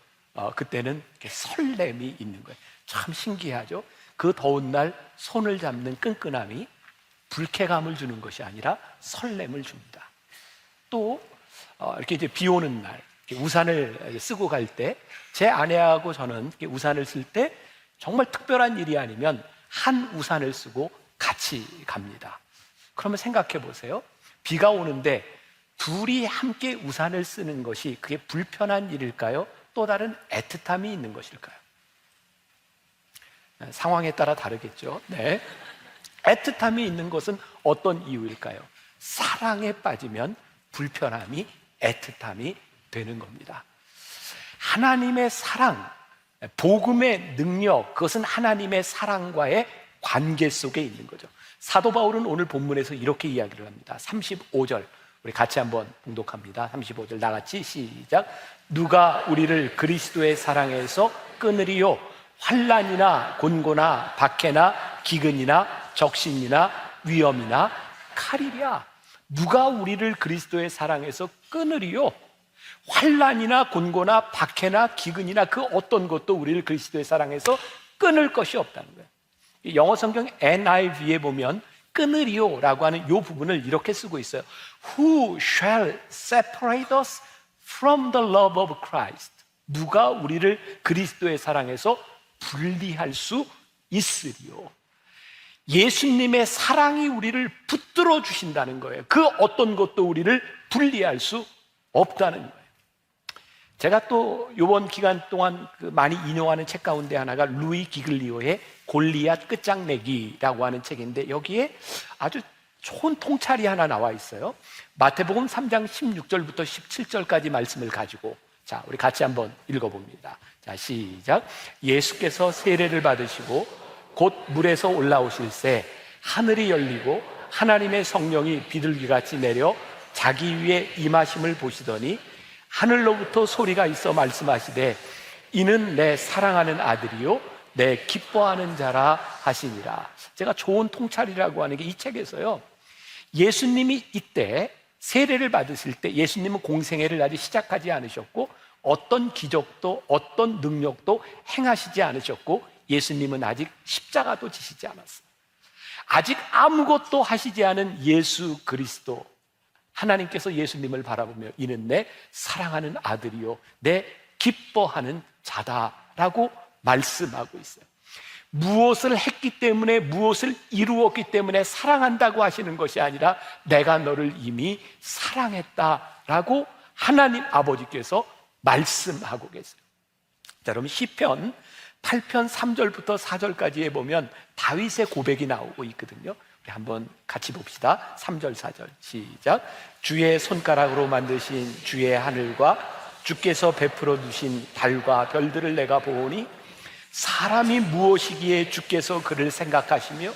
그때는 이렇게 설렘이 있는 거예요. 참 신기하죠. 그 더운 날 손을 잡는 끈끈함이 불쾌감을 주는 것이 아니라 설렘을 줍니다. 또 이렇게 이제 비 오는 날 이렇게 우산을 쓰고 갈 때, 제 아내하고 저는 이렇게 우산을 쓸 때 정말 특별한 일이 아니면 한 우산을 쓰고 같이 갑니다. 그러면 생각해 보세요. 비가 오는데 둘이 함께 우산을 쓰는 것이 그게 불편한 일일까요? 또 다른 애틋함이 있는 것일까요? 상황에 따라 다르겠죠. 네. 애틋함이 있는 것은 어떤 이유일까요? 사랑에 빠지면 불편함이 애틋함이 되는 겁니다. 하나님의 사랑, 복음의 능력, 그것은 하나님의 사랑과의 관계 속에 있는 거죠. 사도 바울은 오늘 본문에서 이렇게 이야기를 합니다. 35절 우리 같이 한번 봉독합니다. 35절 나같이 시작. 누가 우리를 그리스도의 사랑에서 끊으리요? 환난이나 곤고나 박해나 기근이나 적신이나 위험이나 칼이랴. 누가 우리를 그리스도의 사랑에서 끊으리요? 환난이나 곤고나 박해나 기근이나 그 어떤 것도 우리를 그리스도의 사랑에서 끊을 것이 없다는 거예요. 영어 성경 NIV에 보면 끊으리요라고 하는 이 부분을 이렇게 쓰고 있어요. Who shall separate us from the love of Christ? 누가 우리를 그리스도의 사랑에서 분리할 수 있으리요? 예수님의 사랑이 우리를 붙들어 주신다는 거예요. 그 어떤 것도 우리를 분리할 수 없다는 거예요. 제가 또 이번 기간 동안 많이 인용하는 책 가운데 하나가 루이 기글리오의 골리앗 끝장내기라고 하는 책인데, 여기에 아주 좋은 통찰이 하나 나와 있어요. 마태복음 3장 16절부터 17절까지 말씀을 가지고, 자, 우리 같이 한번 읽어봅니다. 자, 시작. 예수께서 세례를 받으시고 곧 물에서 올라오실새 하늘이 열리고 하나님의 성령이 비둘기같이 내려 자기 위에 임하심을 보시더니 하늘로부터 소리가 있어 말씀하시되 이는 내 사랑하는 아들이요 내 기뻐하는 자라 하시니라. 제가 좋은 통찰이라고 하는 게 이 책에서요, 예수님이 이때 세례를 받으실 때 예수님은 공생애를 아직 시작하지 않으셨고 어떤 기적도 어떤 능력도 행하시지 않으셨고 예수님은 아직 십자가도 지시지 않았어요. 아직 아무것도 하시지 않은 예수 그리스도, 하나님께서 예수님을 바라보며 이는 내 사랑하는 아들이요 내 기뻐하는 자다라고 말씀하고 있어요. 무엇을 했기 때문에, 무엇을 이루었기 때문에 사랑한다고 하시는 것이 아니라 내가 너를 이미 사랑했다라고 하나님 아버지께서 말씀하고 계세요. 자, 여러분 시편 8편 3절부터 4절까지에 보면 다윗의 고백이 나오고 있거든요. 우리 한번 같이 봅시다. 3절 4절 시작. 주의 손가락으로 만드신 주의 하늘과 주께서 베풀어 두신 달과 별들을 내가 보오니 사람이 무엇이기에 주께서 그를 생각하시며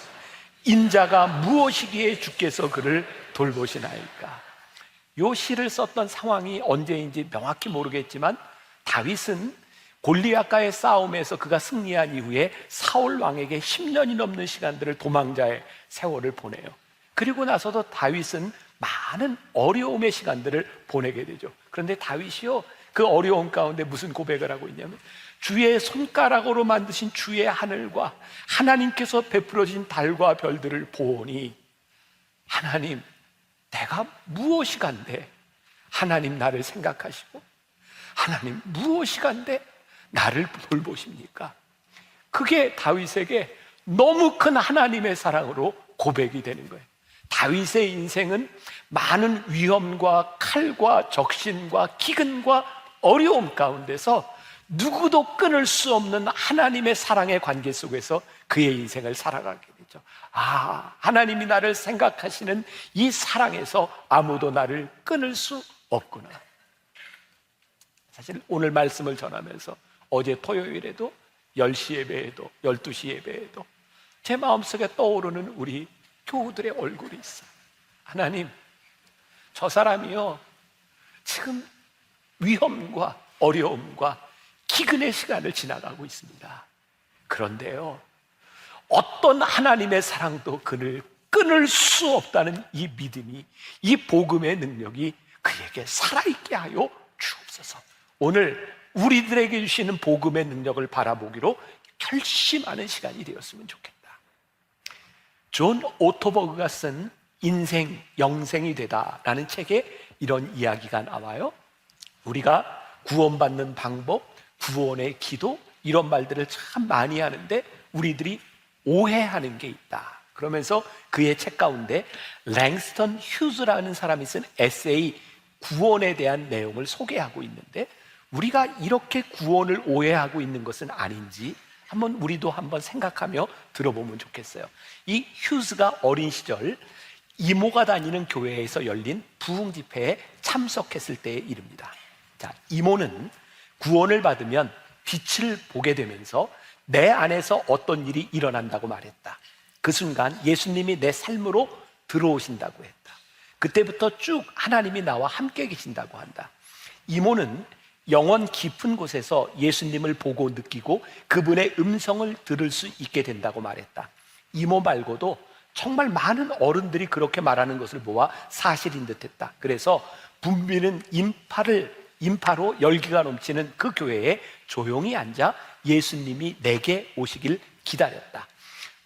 인자가 무엇이기에 주께서 그를 돌보시나이까. 이 시를 썼던 상황이 언제인지 명확히 모르겠지만 다윗은 골리앗과의 싸움에서 그가 승리한 이후에 사울 왕에게 10년이 넘는 시간들을 도망자의 세월을 보내요. 그리고 나서도 다윗은 많은 어려움의 시간들을 보내게 되죠. 그런데 다윗이요, 그 어려움 가운데 무슨 고백을 하고 있냐면 주의 손가락으로 만드신 주의 하늘과 하나님께서 베풀어 주신 달과 별들을 보니 하나님, 내가 무엇이 간데 하나님 나를 생각하시고 하나님 무엇이 간데 나를 돌보십니까? 그게 다윗에게 너무 큰 하나님의 사랑으로 고백이 되는 거예요. 다윗의 인생은 많은 위험과 칼과 적신과 기근과 어려움 가운데서 누구도 끊을 수 없는 하나님의 사랑의 관계 속에서 그의 인생을 살아가게 되죠. 아, 하나님이 나를 생각하시는 이 사랑에서 아무도 나를 끊을 수 없구나. 사실 오늘 말씀을 전하면서 어제 토요일에도 10시 예배에도 12시 예배에도 제 마음속에 떠오르는 우리 교우들의 얼굴이 있어요. 하나님, 저 사람이요 지금 위험과 어려움과 기근의 시간을 지나가고 있습니다. 그런데요, 어떤 하나님의 사랑도 그를 끊을 수 없다는 이 믿음이, 이 복음의 능력이 그에게 살아있게 하여 주옵소서. 오늘 우리들에게 주시는 복음의 능력을 바라보기로 결심하는 시간이 되었으면 좋겠다. 존 오토버그가 쓴 인생 영생이 되다라는 책에 이런 이야기가 나와요. 우리가 구원받는 방법, 구원의 기도, 이런 말들을 참 많이 하는데 우리들이 오해하는 게 있다. 그러면서 그의 책 가운데 랭스턴 휴즈라는 사람이 쓴 에세이 구원에 대한 내용을 소개하고 있는데, 우리가 이렇게 구원을 오해하고 있는 것은 아닌지 우리도 한번 생각하며 들어보면 좋겠어요. 이 휴즈가 어린 시절 이모가 다니는 교회에서 열린 부흥 집회에 참석했을 때의 일입니다. 자, 이모는 구원을 받으면 빛을 보게 되면서 내 안에서 어떤 일이 일어난다고 말했다. 그 순간 예수님이 내 삶으로 들어오신다고 했다. 그때부터 쭉 하나님이 나와 함께 계신다고 한다. 이모는 영원 깊은 곳에서 예수님을 보고 느끼고 그분의 음성을 들을 수 있게 된다고 말했다. 이모 말고도 정말 많은 어른들이 그렇게 말하는 것을 보아 사실인 듯했다. 그래서 붐비는 인파로 열기가 넘치는 그 교회에 조용히 앉아 예수님이 내게 오시길 기다렸다.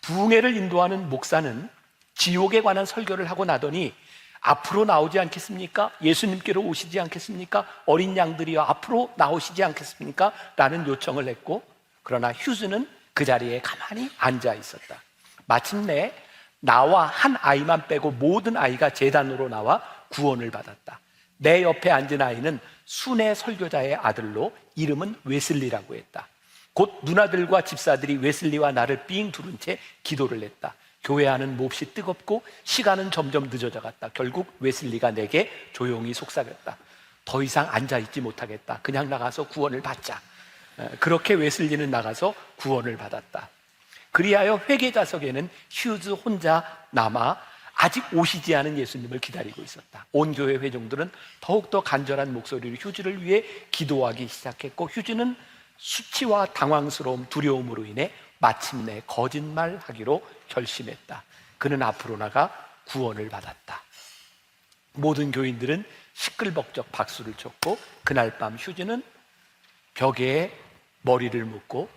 부흥회를 인도하는 목사는 지옥에 관한 설교를 하고 나더니 앞으로 나오지 않겠습니까? 예수님께로 오시지 않겠습니까? 어린 양들이여 앞으로 나오시지 않겠습니까? 라는 요청을 했고, 그러나 휴즈는 그 자리에 가만히 앉아 있었다. 마침내 나와 한 아이만 빼고 모든 아이가 제단으로 나와 구원을 받았다. 내 옆에 앉은 아이는 순회 설교자의 아들로 이름은 웨슬리라고 했다. 곧 누나들과 집사들이 웨슬리와 나를 삥 두른 채 기도를 했다. 교회 안은 몹시 뜨겁고 시간은 점점 늦어져 갔다. 결국 웨슬리가 내게 조용히 속삭였다. 더 이상 앉아있지 못하겠다. 그냥 나가서 구원을 받자. 그렇게 웨슬리는 나가서 구원을 받았다. 그리하여 회개자석에는 휴즈 혼자 남아 아직 오시지 않은 예수님을 기다리고 있었다. 온 교회 회중들은 더욱더 간절한 목소리로 휴즈를 위해 기도하기 시작했고, 휴즈는 수치와 당황스러움, 두려움으로 인해 마침내 거짓말하기로 결심했다. 그는 앞으로 나가 구원을 받았다. 모든 교인들은 시끌벅적 박수를 쳤고, 그날 밤 휴즈는 벽에 머리를 묻고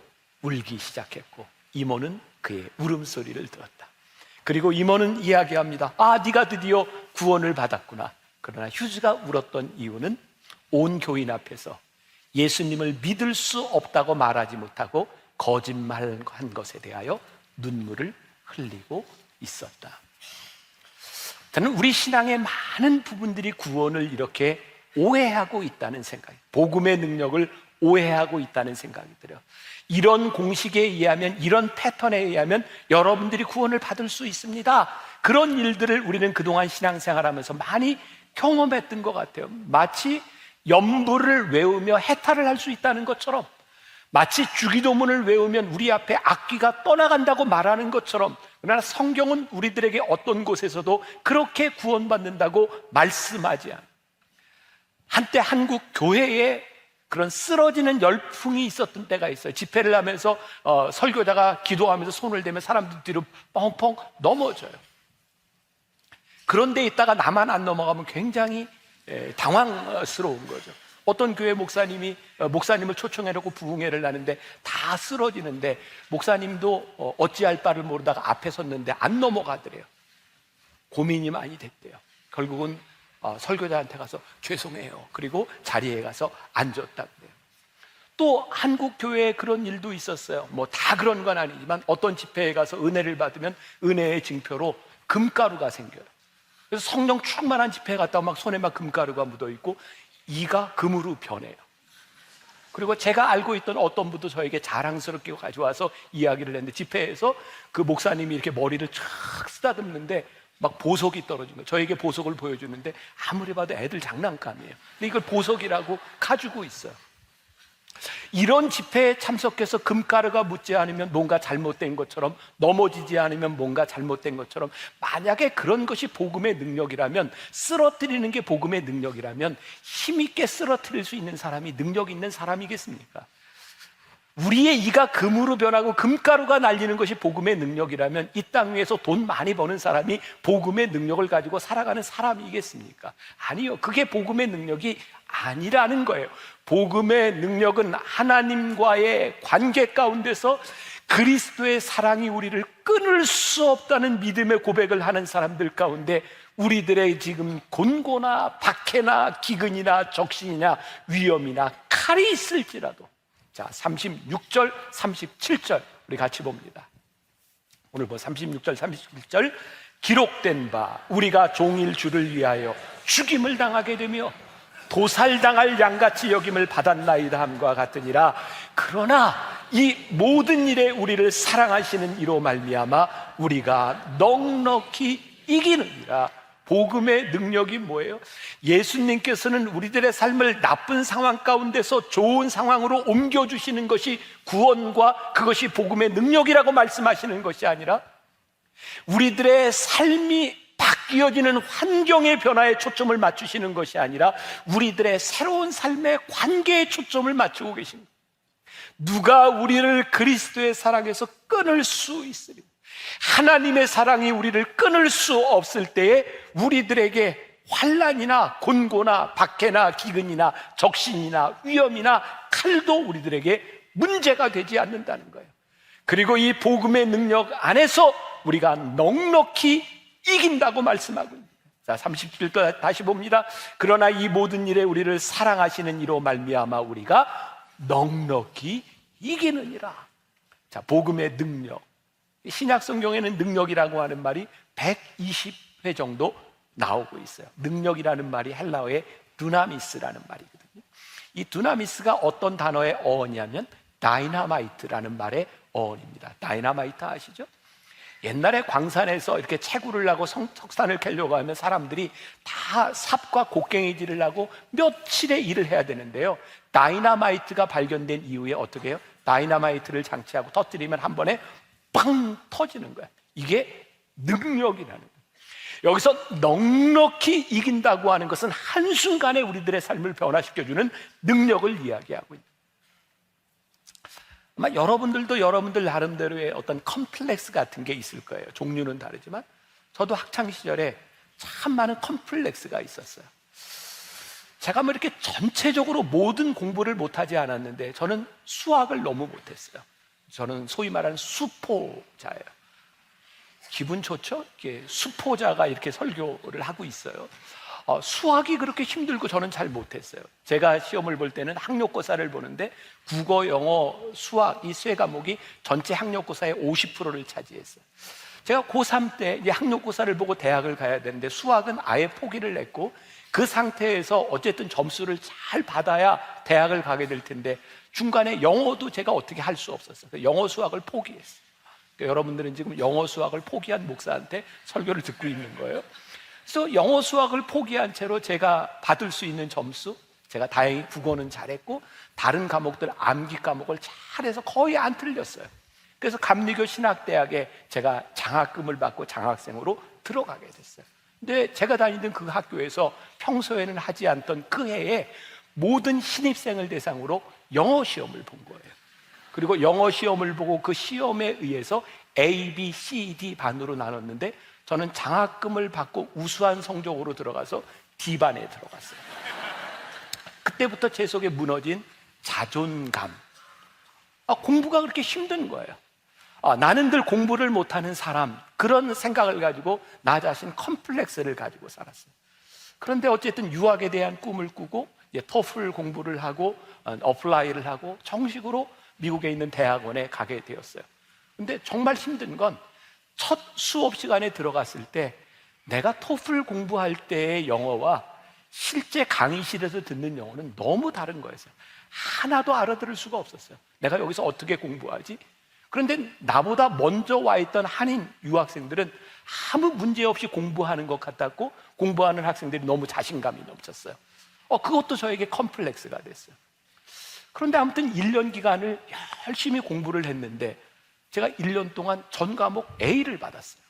울기 시작했고, 이모는 그의 울음소리를 들었다. 그리고 이모는 이야기합니다. 네가 드디어 구원을 받았구나. 그러나 휴즈가 울었던 이유는 온 교인 앞에서 예수님을 믿을 수 없다고 말하지 못하고 거짓말한 것에 대하여 눈물을 흘리고 있었다. 저는 우리 신앙의 많은 부분들이 구원을 이렇게 오해하고 있다는 생각이, 복음의 능력을 오해하고 있다는 생각이 들어요. 이런 공식에 의하면, 이런 패턴에 의하면 여러분들이 구원을 받을 수 있습니다. 그런 일들을 우리는 그동안 신앙생활하면서 많이 경험했던 것 같아요. 마치 연불을 외우며 해탈을 할 수 있다는 것처럼, 마치 주기도문을 외우면 우리 앞에 악귀가 떠나간다고 말하는 것처럼, 그러나 성경은 우리들에게 어떤 곳에서도 그렇게 구원받는다고 말씀하지 않아요. 한때 한국 교회에 그런 쓰러지는 열풍이 있었던 때가 있어요. 집회를 하면서 설교자가 기도하면서 손을 대면 사람들 뒤로 뻥뻥 넘어져요. 그런데 있다가 나만 안 넘어가면 굉장히 당황스러운 거죠. 어떤 교회 목사님을 초청해놓고 부흥회를 하는데 다 쓰러지는데, 목사님도 어찌할 바를 모르다가 앞에 섰는데 안 넘어가더래요. 고민이 많이 됐대요. 결국은 설교자한테 가서 죄송해요. 그리고 자리에 가서 앉았다고 해요. 또 한국 교회에 그런 일도 있었어요. 뭐 다 그런 건 아니지만 어떤 집회에 가서 은혜를 받으면 은혜의 징표로 금가루가 생겨요. 그래서 성령 충만한 집회에 갔다가 막 손에 막 금가루가 묻어있고 이가 금으로 변해요. 그리고 제가 알고 있던 어떤 분도 저에게 자랑스럽게 가져와서 이야기를 했는데, 집회에서 그 목사님이 이렇게 머리를 촥 쓰다듬는데 막 보석이 떨어진 거예요. 저에게 보석을 보여주는데 아무리 봐도 애들 장난감이에요. 근데 이걸 보석이라고 가지고 있어요. 이런 집회에 참석해서 금가루가 묻지 않으면 뭔가 잘못된 것처럼, 넘어지지 않으면 뭔가 잘못된 것처럼, 만약에 그런 것이 복음의 능력이라면, 쓰러뜨리는 게 복음의 능력이라면 힘있게 쓰러뜨릴 수 있는 사람이 능력 있는 사람이겠습니까? 우리의 이가 금으로 변하고 금가루가 날리는 것이 복음의 능력이라면 이 땅 위에서 돈 많이 버는 사람이 복음의 능력을 가지고 살아가는 사람이겠습니까? 아니요. 그게 복음의 능력이 아니라는 거예요. 복음의 능력은 하나님과의 관계 가운데서 그리스도의 사랑이 우리를 끊을 수 없다는 믿음의 고백을 하는 사람들 가운데 우리들의 지금 곤고나 박해나 기근이나 적신이나 위험이나 칼이 있을지라도, 자 36절 37절 우리 같이 봅니다. 오늘 36절 37절 기록된 바 우리가 종일 주를 위하여 죽임을 당하게 되며 도살당할 양같이 여김을 받았나이다 함과 같으니라. 그러나 이 모든 일에 우리를 사랑하시는 이로 말미암아 우리가 넉넉히 이기느니라. 복음의 능력이 뭐예요? 예수님께서는 우리들의 삶을 나쁜 상황 가운데서 좋은 상황으로 옮겨주시는 것이 구원과 그것이 복음의 능력이라고 말씀하시는 것이 아니라 우리들의 삶이 바뀌어지는 환경의 변화에 초점을 맞추시는 것이 아니라 우리들의 새로운 삶의 관계에 초점을 맞추고 계십니다. 누가 우리를 그리스도의 사랑에서 끊을 수 있으리요? 하나님의 사랑이 우리를 끊을 수 없을 때에 우리들에게 환난이나 곤고나 박해나 기근이나 적신이나 위험이나 칼도 우리들에게 문제가 되지 않는다는 거예요. 그리고 이 복음의 능력 안에서 우리가 넉넉히 이긴다고 말씀하고 있습니다. 자, 37절 다시 봅니다. 그러나 이 모든 일에 우리를 사랑하시는 이로 말미암아 우리가 넉넉히 이기느니라. 자, 복음의 능력. 신약 성경에는 능력이라고 하는 말이 120회 정도 나오고 있어요. 능력이라는 말이 헬라어의 두나미스라는 말이거든요. 이 두나미스가 어떤 단어의 어원이냐면 다이나마이트라는 말의 어원입니다. 다이나마이트 아시죠? 옛날에 광산에서 이렇게 채굴을 하고 석산을 캐려고 하면 사람들이 다 삽과 곡괭이질을 하고 며칠의 일을 해야 되는데요, 다이나마이트가 발견된 이후에 어떻게 해요? 다이나마이트를 장치하고 터뜨리면 한 번에 빵 터지는 거야. 이게 능력이라는 거예요. 여기서 넉넉히 이긴다고 하는 것은 한순간에 우리들의 삶을 변화시켜주는 능력을 이야기하고 있는, 아마 여러분들도 여러분들 나름대로의 어떤 컴플렉스 같은 게 있을 거예요. 종류는 다르지만 저도 학창시절에 참 많은 컴플렉스가 있었어요. 제가 뭐 이렇게 전체적으로 모든 공부를 못하지 않았는데 저는 수학을 너무 못했어요. 저는 소위 말하는 수포자예요. 기분 좋죠? 이렇게 수포자가 이렇게 설교를 하고 있어요. 수학이 그렇게 힘들고 저는 잘 못했어요. 제가 시험을 볼 때는 학력고사를 보는데 국어, 영어, 수학 이 세 과목이 전체 학력고사의 50%를 차지했어요. 제가 고3 때 이제 학력고사를 보고 대학을 가야 되는데 수학은 아예 포기를 했고 그 상태에서 어쨌든 점수를 잘 받아야 대학을 가게 될 텐데 중간에 영어도 제가 어떻게 할 수 없었어요. 영어 수학을 포기했어요. 그러니까 여러분들은 지금 영어 수학을 포기한 목사한테 설교를 듣고 있는 거예요. 그래서 영어 수학을 포기한 채로 제가 받을 수 있는 점수, 제가 다행히 국어는 잘했고 다른 과목들 암기 과목을 잘해서 거의 안 틀렸어요. 그래서 감리교 신학대학에 제가 장학금을 받고 장학생으로 들어가게 됐어요. 근데 제가 다니던 그 학교에서 평소에는 하지 않던 그 해에 모든 신입생을 대상으로 영어 시험을 본 거예요. 그리고 영어 시험을 보고 그 시험에 의해서 A, B, C, D 반으로 나눴는데 저는 장학금을 받고 우수한 성적으로 들어가서 D반에 들어갔어요. 그때부터 제 속에 무너진 자존감. 공부가 그렇게 힘든 거예요. 나는 늘 공부를 못하는 사람, 그런 생각을 가지고 나 자신 컴플렉스를 가지고 살았어요. 그런데 어쨌든 유학에 대한 꿈을 꾸고 토플 공부를 하고 어플라이를 하고 정식으로 미국에 있는 대학원에 가게 되었어요. 근데 정말 힘든 건 첫 수업 시간에 들어갔을 때 내가 토플 공부할 때의 영어와 실제 강의실에서 듣는 영어는 너무 다른 거였어요. 하나도 알아들을 수가 없었어요. 내가 여기서 어떻게 공부하지? 그런데 나보다 먼저 와 있던 한인 유학생들은 아무 문제 없이 공부하는 것 같았고 공부하는 학생들이 너무 자신감이 넘쳤어요. 그것도 저에게 컴플렉스가 됐어요. 그런데 아무튼 1년 기간을 열심히 공부를 했는데 제가 1년 동안 전 과목 A를 받았어요.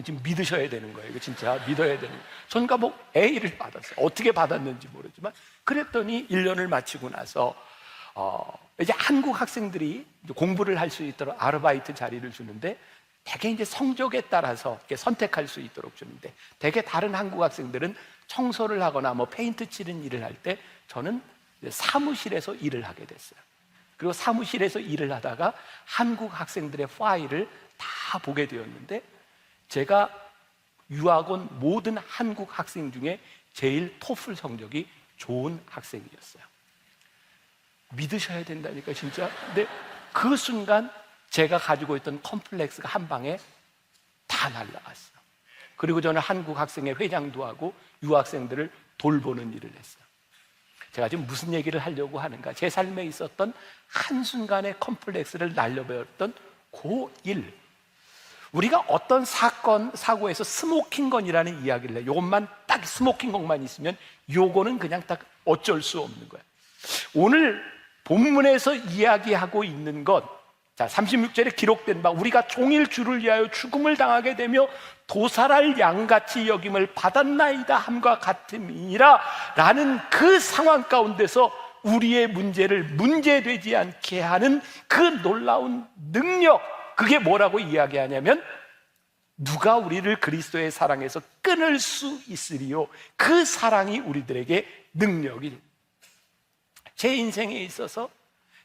지금 믿으셔야 되는 거예요. 이거 진짜 믿어야 되는 거예요. 전 과목 A를 받았어요. 어떻게 받았는지 모르지만 그랬더니 1년을 마치고 나서 이제 한국 학생들이 공부를 할 수 있도록 아르바이트 자리를 주는데 대개 이제 성적에 따라서 이렇게 선택할 수 있도록 주는데 대개 다른 한국 학생들은 청소를 하거나 뭐 페인트 칠은 일을 할 때 저는 사무실에서 일을 하게 됐어요. 그리고 사무실에서 일을 하다가 한국 학생들의 파일을 다 보게 되었는데 제가 유학원 모든 한국 학생 중에 제일 토플 성적이 좋은 학생이었어요. 믿으셔야 된다니까 진짜. 근데 그 순간 제가 가지고 있던 컴플렉스가 한 방에 다 날아갔어요. 그리고 저는 한국 학생회 회장도 하고 유학생들을 돌보는 일을 했어요. 제가 지금 무슨 얘기를 하려고 하는가, 제 삶에 있었던 한순간의 컴플렉스를 날려버렸던 그 일, 우리가 어떤 사고에서 스모킹건이라는 이야기를 해요. 요것만 딱 스모킹건만 있으면 요거는 그냥 딱 어쩔 수 없는 거예요. 오늘 본문에서 이야기하고 있는 것, 자 36절에 기록된 바 우리가 종일 주를 위하여 죽음을 당하게 되며 도살할 양같이 여김을 받았나이다 함과 같음이니라 라는 그 상황 가운데서 우리의 문제를 문제되지 않게 하는 그 놀라운 능력, 그게 뭐라고 이야기하냐면 누가 우리를 그리스도의 사랑에서 끊을 수 있으리요, 그 사랑이 우리들에게 능력이. 제 인생에 있어서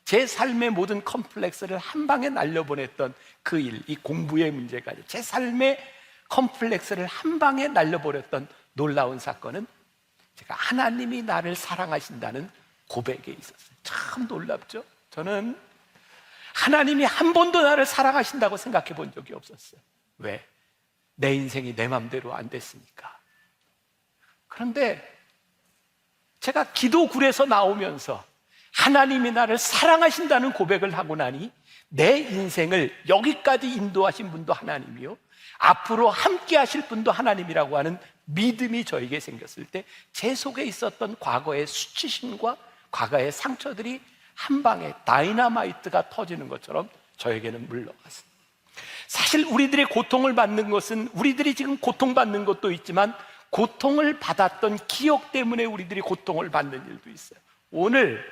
제 삶의 모든 컴플렉스를 한 방에 날려보냈던 그 일, 이 공부의 문제가 아니라 제 삶의 컴플렉스를 한 방에 날려버렸던 놀라운 사건은 제가 하나님이 나를 사랑하신다는 고백에 있었어요. 참 놀랍죠? 저는 하나님이 한 번도 나를 사랑하신다고 생각해 본 적이 없었어요. 왜? 내 인생이 내 맘대로 안 됐으니까. 그런데 제가 기도굴에서 나오면서 하나님이 나를 사랑하신다는 고백을 하고 나니 내 인생을 여기까지 인도하신 분도 하나님이요, 앞으로 함께 하실 분도 하나님이라고 하는 믿음이 저에게 생겼을 때 제 속에 있었던 과거의 수치심과 과거의 상처들이 한 방에 다이너마이트가 터지는 것처럼 저에게는 물러갔습니다. 사실 우리들의 고통을 받는 것은 우리들이 지금 고통받는 것도 있지만 고통을 받았던 기억 때문에 우리들이 고통을 받는 일도 있어요. 오늘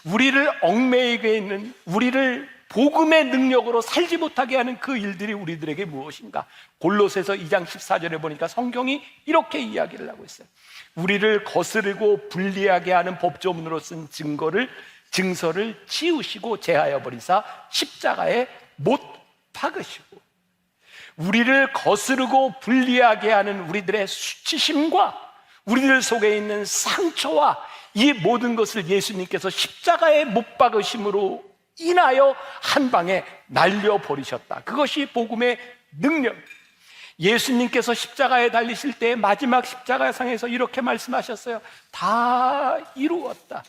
우리를 얽매이게 있는, 우리를 복음의 능력으로 살지 못하게 하는 그 일들이 우리들에게 무엇인가? 골로새서 2장 14절에 보니까 성경이 이렇게 이야기를 하고 있어요. 우리를 거스르고 불리하게 하는 법조문으로 쓴 증서를 지우시고 제하여 버리사 십자가에 못 박으시고, 우리를 거스르고 불리하게 하는 우리들의 수치심과 우리들 속에 있는 상처와 이 모든 것을 예수님께서 십자가에 못 박으심으로 인하여 한 방에 날려버리셨다. 그것이 복음의 능력. 예수님께서 십자가에 달리실 때 마지막 십자가상에서 이렇게 말씀하셨어요. 다 이루었다.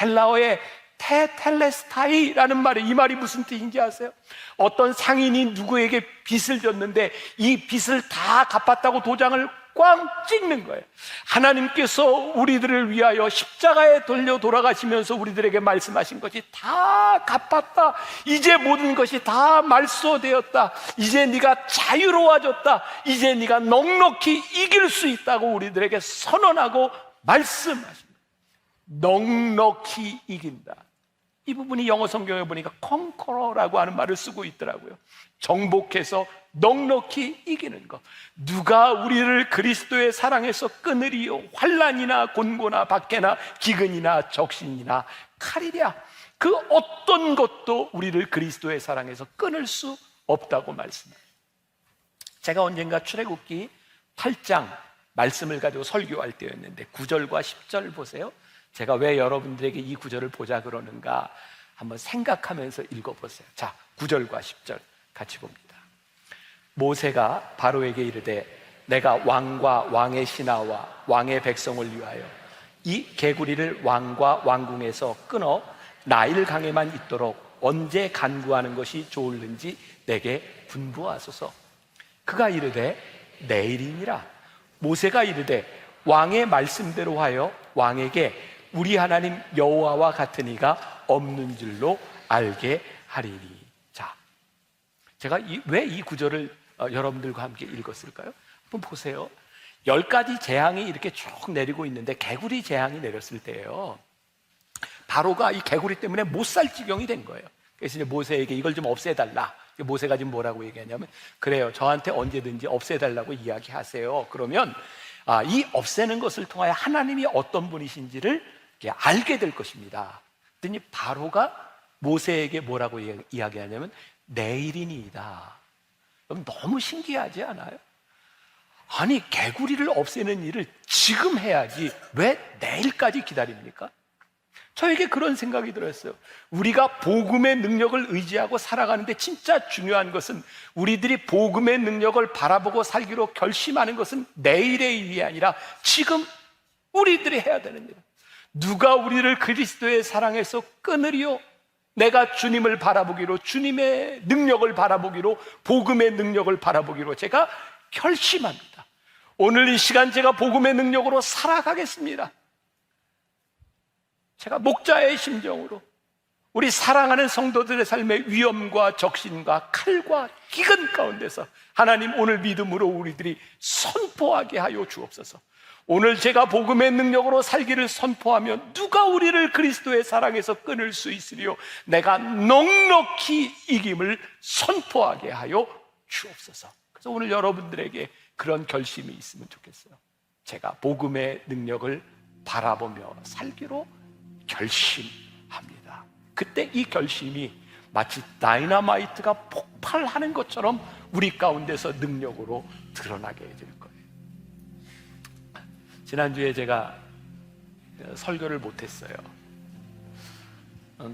헬라어의 테텔레스타이라는 말이, 이 말이 무슨 뜻인지 아세요? 어떤 상인이 누구에게 빚을 졌는데 이 빚을 다 갚았다고 도장을 꽝 찍는 거예요. 하나님께서 우리들을 위하여 십자가에 돌려 돌아가시면서 우리들에게 말씀하신 것이 다 갚았다. 이제 모든 것이 다 말소되었다. 이제 네가 자유로워졌다. 이제 네가 넉넉히 이길 수 있다고 우리들에게 선언하고 말씀하십니다. 넉넉히 이긴다. 이 부분이 영어 성경에 보니까 conqueror라고 하는 말을 쓰고 있더라고요. 정복해서 넉넉히 이기는 것. 누가 우리를 그리스도의 사랑에서 끊으리요? 환난이나 곤고나 박해나 기근이나 적신이나 칼이랴. 그 어떤 것도 우리를 그리스도의 사랑에서 끊을 수 없다고 말씀합니다. 제가 언젠가 출애굽기 8장 말씀을 가지고 설교할 때였는데 9절과 10절 보세요. 제가 왜 여러분들에게 이 구절을 보자 그러는가 한번 생각하면서 읽어보세요. 자, 9절과 10절 같이 봅니다. 모세가 바로에게 이르되 내가 왕과 왕의 신하와 왕의 백성을 위하여 이 개구리를 왕과 왕궁에서 끊어 나일강에만 있도록 언제 간구하는 것이 좋을는지 내게 분부하소서. 그가 이르되 내일이니라. 모세가 이르되 왕의 말씀대로 하여 왕에게 우리 하나님 여호와와 같은 이가 없는 줄로 알게 하리니. 자, 제가 왜 이 구절을 여러분들과 함께 읽었을까요? 한번 보세요. 10가지 재앙이 이렇게 쭉 내리고 있는데 개구리 재앙이 내렸을 때예요. 바로가 이 개구리 때문에 못 살 지경이 된 거예요. 그래서 이제 모세에게 이걸 좀 없애달라. 모세가 지금 뭐라고 얘기하냐면, 그래요, 저한테 언제든지 없애달라고 이야기하세요. 그러면 이 없애는 것을 통하여 하나님이 어떤 분이신지를 알게 될 것입니다. 그랬더니 바로가 모세에게 뭐라고 이야기하냐면 내일이니이다. 그럼 너무 신기하지 않아요? 아니, 개구리를 없애는 일을 지금 해야지 왜 내일까지 기다립니까? 저에게 그런 생각이 들었어요. 우리가 복음의 능력을 의지하고 살아가는데 진짜 중요한 것은, 우리들이 복음의 능력을 바라보고 살기로 결심하는 것은 내일의 일이 아니라 지금 우리들이 해야 되는 일. 누가 우리를 그리스도의 사랑에서 끊으리요? 내가 주님을 바라보기로, 주님의 능력을 바라보기로, 복음의 능력을 바라보기로 제가 결심합니다. 오늘 이 시간 제가 복음의 능력으로 살아가겠습니다. 제가 목자의 심정으로 우리 사랑하는 성도들의 삶의 위험과 적신과 칼과 기근 가운데서 하나님, 오늘 믿음으로 우리들이 선포하게 하여 주옵소서. 오늘 제가 복음의 능력으로 살기를 선포하면 누가 우리를 그리스도의 사랑에서 끊을 수 있으리요? 내가 넉넉히 이김을 선포하게 하여 주옵소서. 그래서 오늘 여러분들에게 그런 결심이 있으면 좋겠어요. 제가 복음의 능력을 바라보며 살기로 결심합니다. 그때 이 결심이 마치 다이너마이트가 폭발하는 것처럼 우리 가운데서 능력으로 드러나게 될 거예요. 지난주에 제가 설교를 못했어요.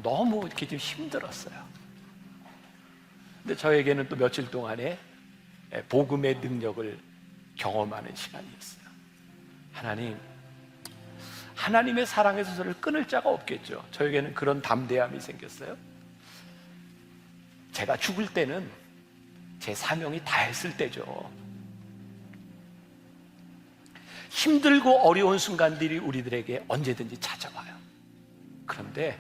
너무 이렇게 좀 힘들었어요. 근데 저에게는 또 며칠 동안에 복음의 능력을 경험하는 시간이었어요. 하나님의 사랑에서 저를 끊을 자가 없겠죠. 저에게는 그런 담대함이 생겼어요. 제가 죽을 때는 제 사명이 다 했을 때죠. 힘들고 어려운 순간들이 우리들에게 언제든지 찾아와요. 그런데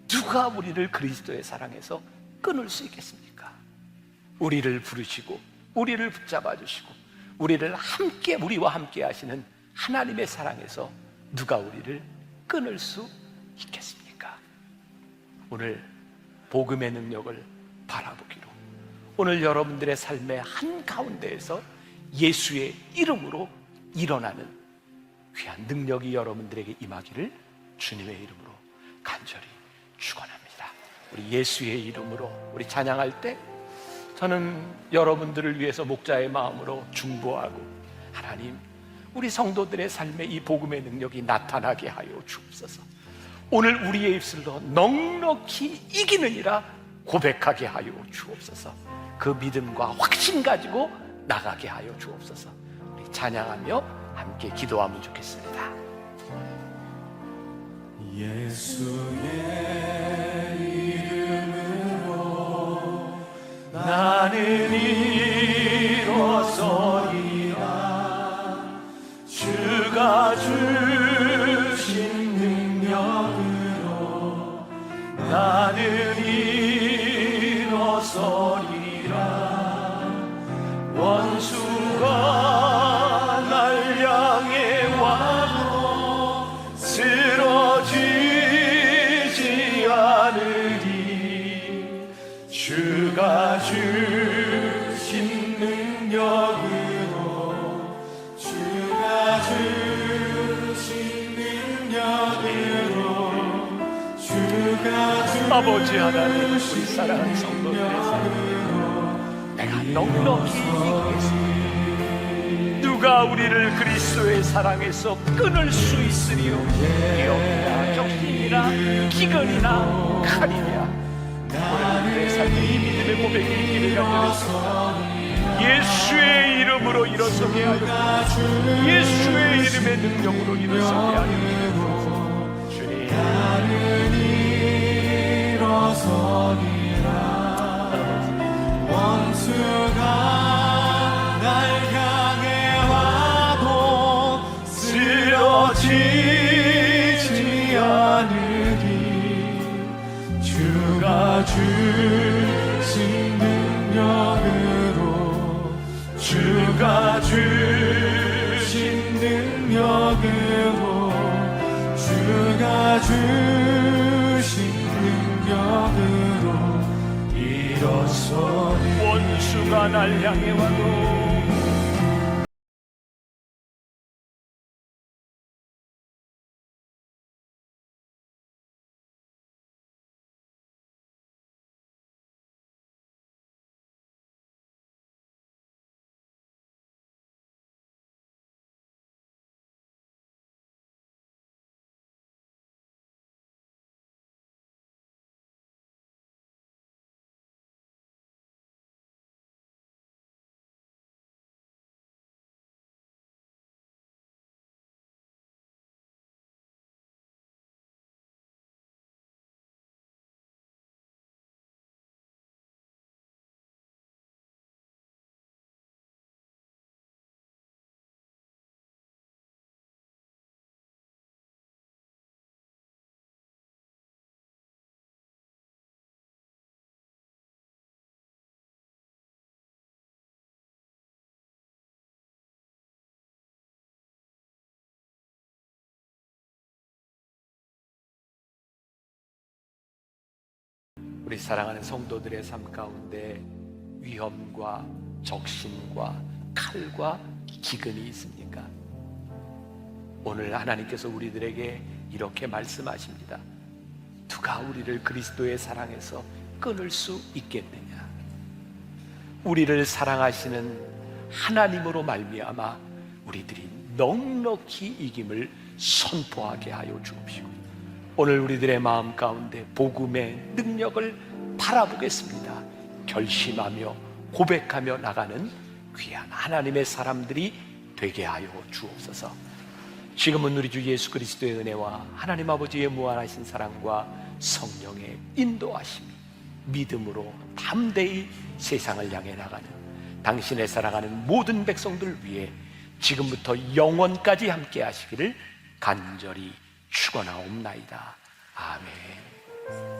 누가 우리를 그리스도의 사랑에서 끊을 수 있겠습니까? 우리를 부르시고 우리를 붙잡아 주시고 우리와 함께 하시는 하나님의 사랑에서 누가 우리를 끊을 수 있겠습니까? 오늘 복음의 능력을 바라보기로, 오늘 여러분들의 삶의 한가운데에서 예수의 이름으로 일어나는 귀한 능력이 여러분들에게 임하기를 주님의 이름으로 간절히 축원합니다. 우리 예수의 이름으로 우리 찬양할 때 저는 여러분들을 위해서 목자의 마음으로 중보하고, 하나님, 우리 성도들의 삶에 이 복음의 능력이 나타나게 하여 주옵소서. 오늘 우리의 입술로 넉넉히 이기느니라 고백하게 하여 주옵소서. 그 믿음과 확신 가지고 나가게 하여 주옵소서. 우리 찬양하며 함께 기도하면 좋겠습니다. 예수의 이름으로 나는 일어서리라. 주가 주신 능력으로 나는 일어서리라. 원수가 날 향해 와도 쓰러지지 않으리. 주가 주신 능력으로, 주가 주신 능력으로, 주가 주신 아버지 하나님, 우리 사랑하는 성도들의 삶 내가 넉넉히 이기겠습니다. 누가 우리를 그리스도의 사랑에서 끊을 수 있으리요? 위험이나 적신이나 기근이나 칼이냐? 오늘 내 삶에 이 믿음의 고백이 있기를 간절했습니다. 예수의 이름으로 일어서게 하여, 예수의 이름의 능력으로 일어서게 하여 주님. 나는 일어서리라. 원수가 날 향해 와도 쓰러지지 않으리. 주가 주신 능력으로, 주가 주신 능력으로, 주가 주신 능력으로 일어서니 원수가 날 향해 와도 우리 사랑하는 성도들의 삶 가운데 위험과 적신과 칼과 기근이 있습니까? 오늘 하나님께서 우리들에게 이렇게 말씀하십니다. 누가 우리를 그리스도의 사랑에서 끊을 수 있겠느냐? 우리를 사랑하시는 하나님으로 말미암아 우리들이 넉넉히 이김을 선포하게 하여 주옵시고, 오늘 우리들의 마음 가운데 복음의 능력을 바라보겠습니다. 결심하며 고백하며 나가는 귀한 하나님의 사람들이 되게 하여 주옵소서. 지금은 우리 주 예수 그리스도의 은혜와 하나님 아버지의 무한하신 사랑과 성령의 인도하심이 믿음으로 담대히 세상을 향해 나가는 당신의 사랑하는 모든 백성들 위해 지금부터 영원까지 함께 하시기를 간절히 축원하옵나이다. 아멘.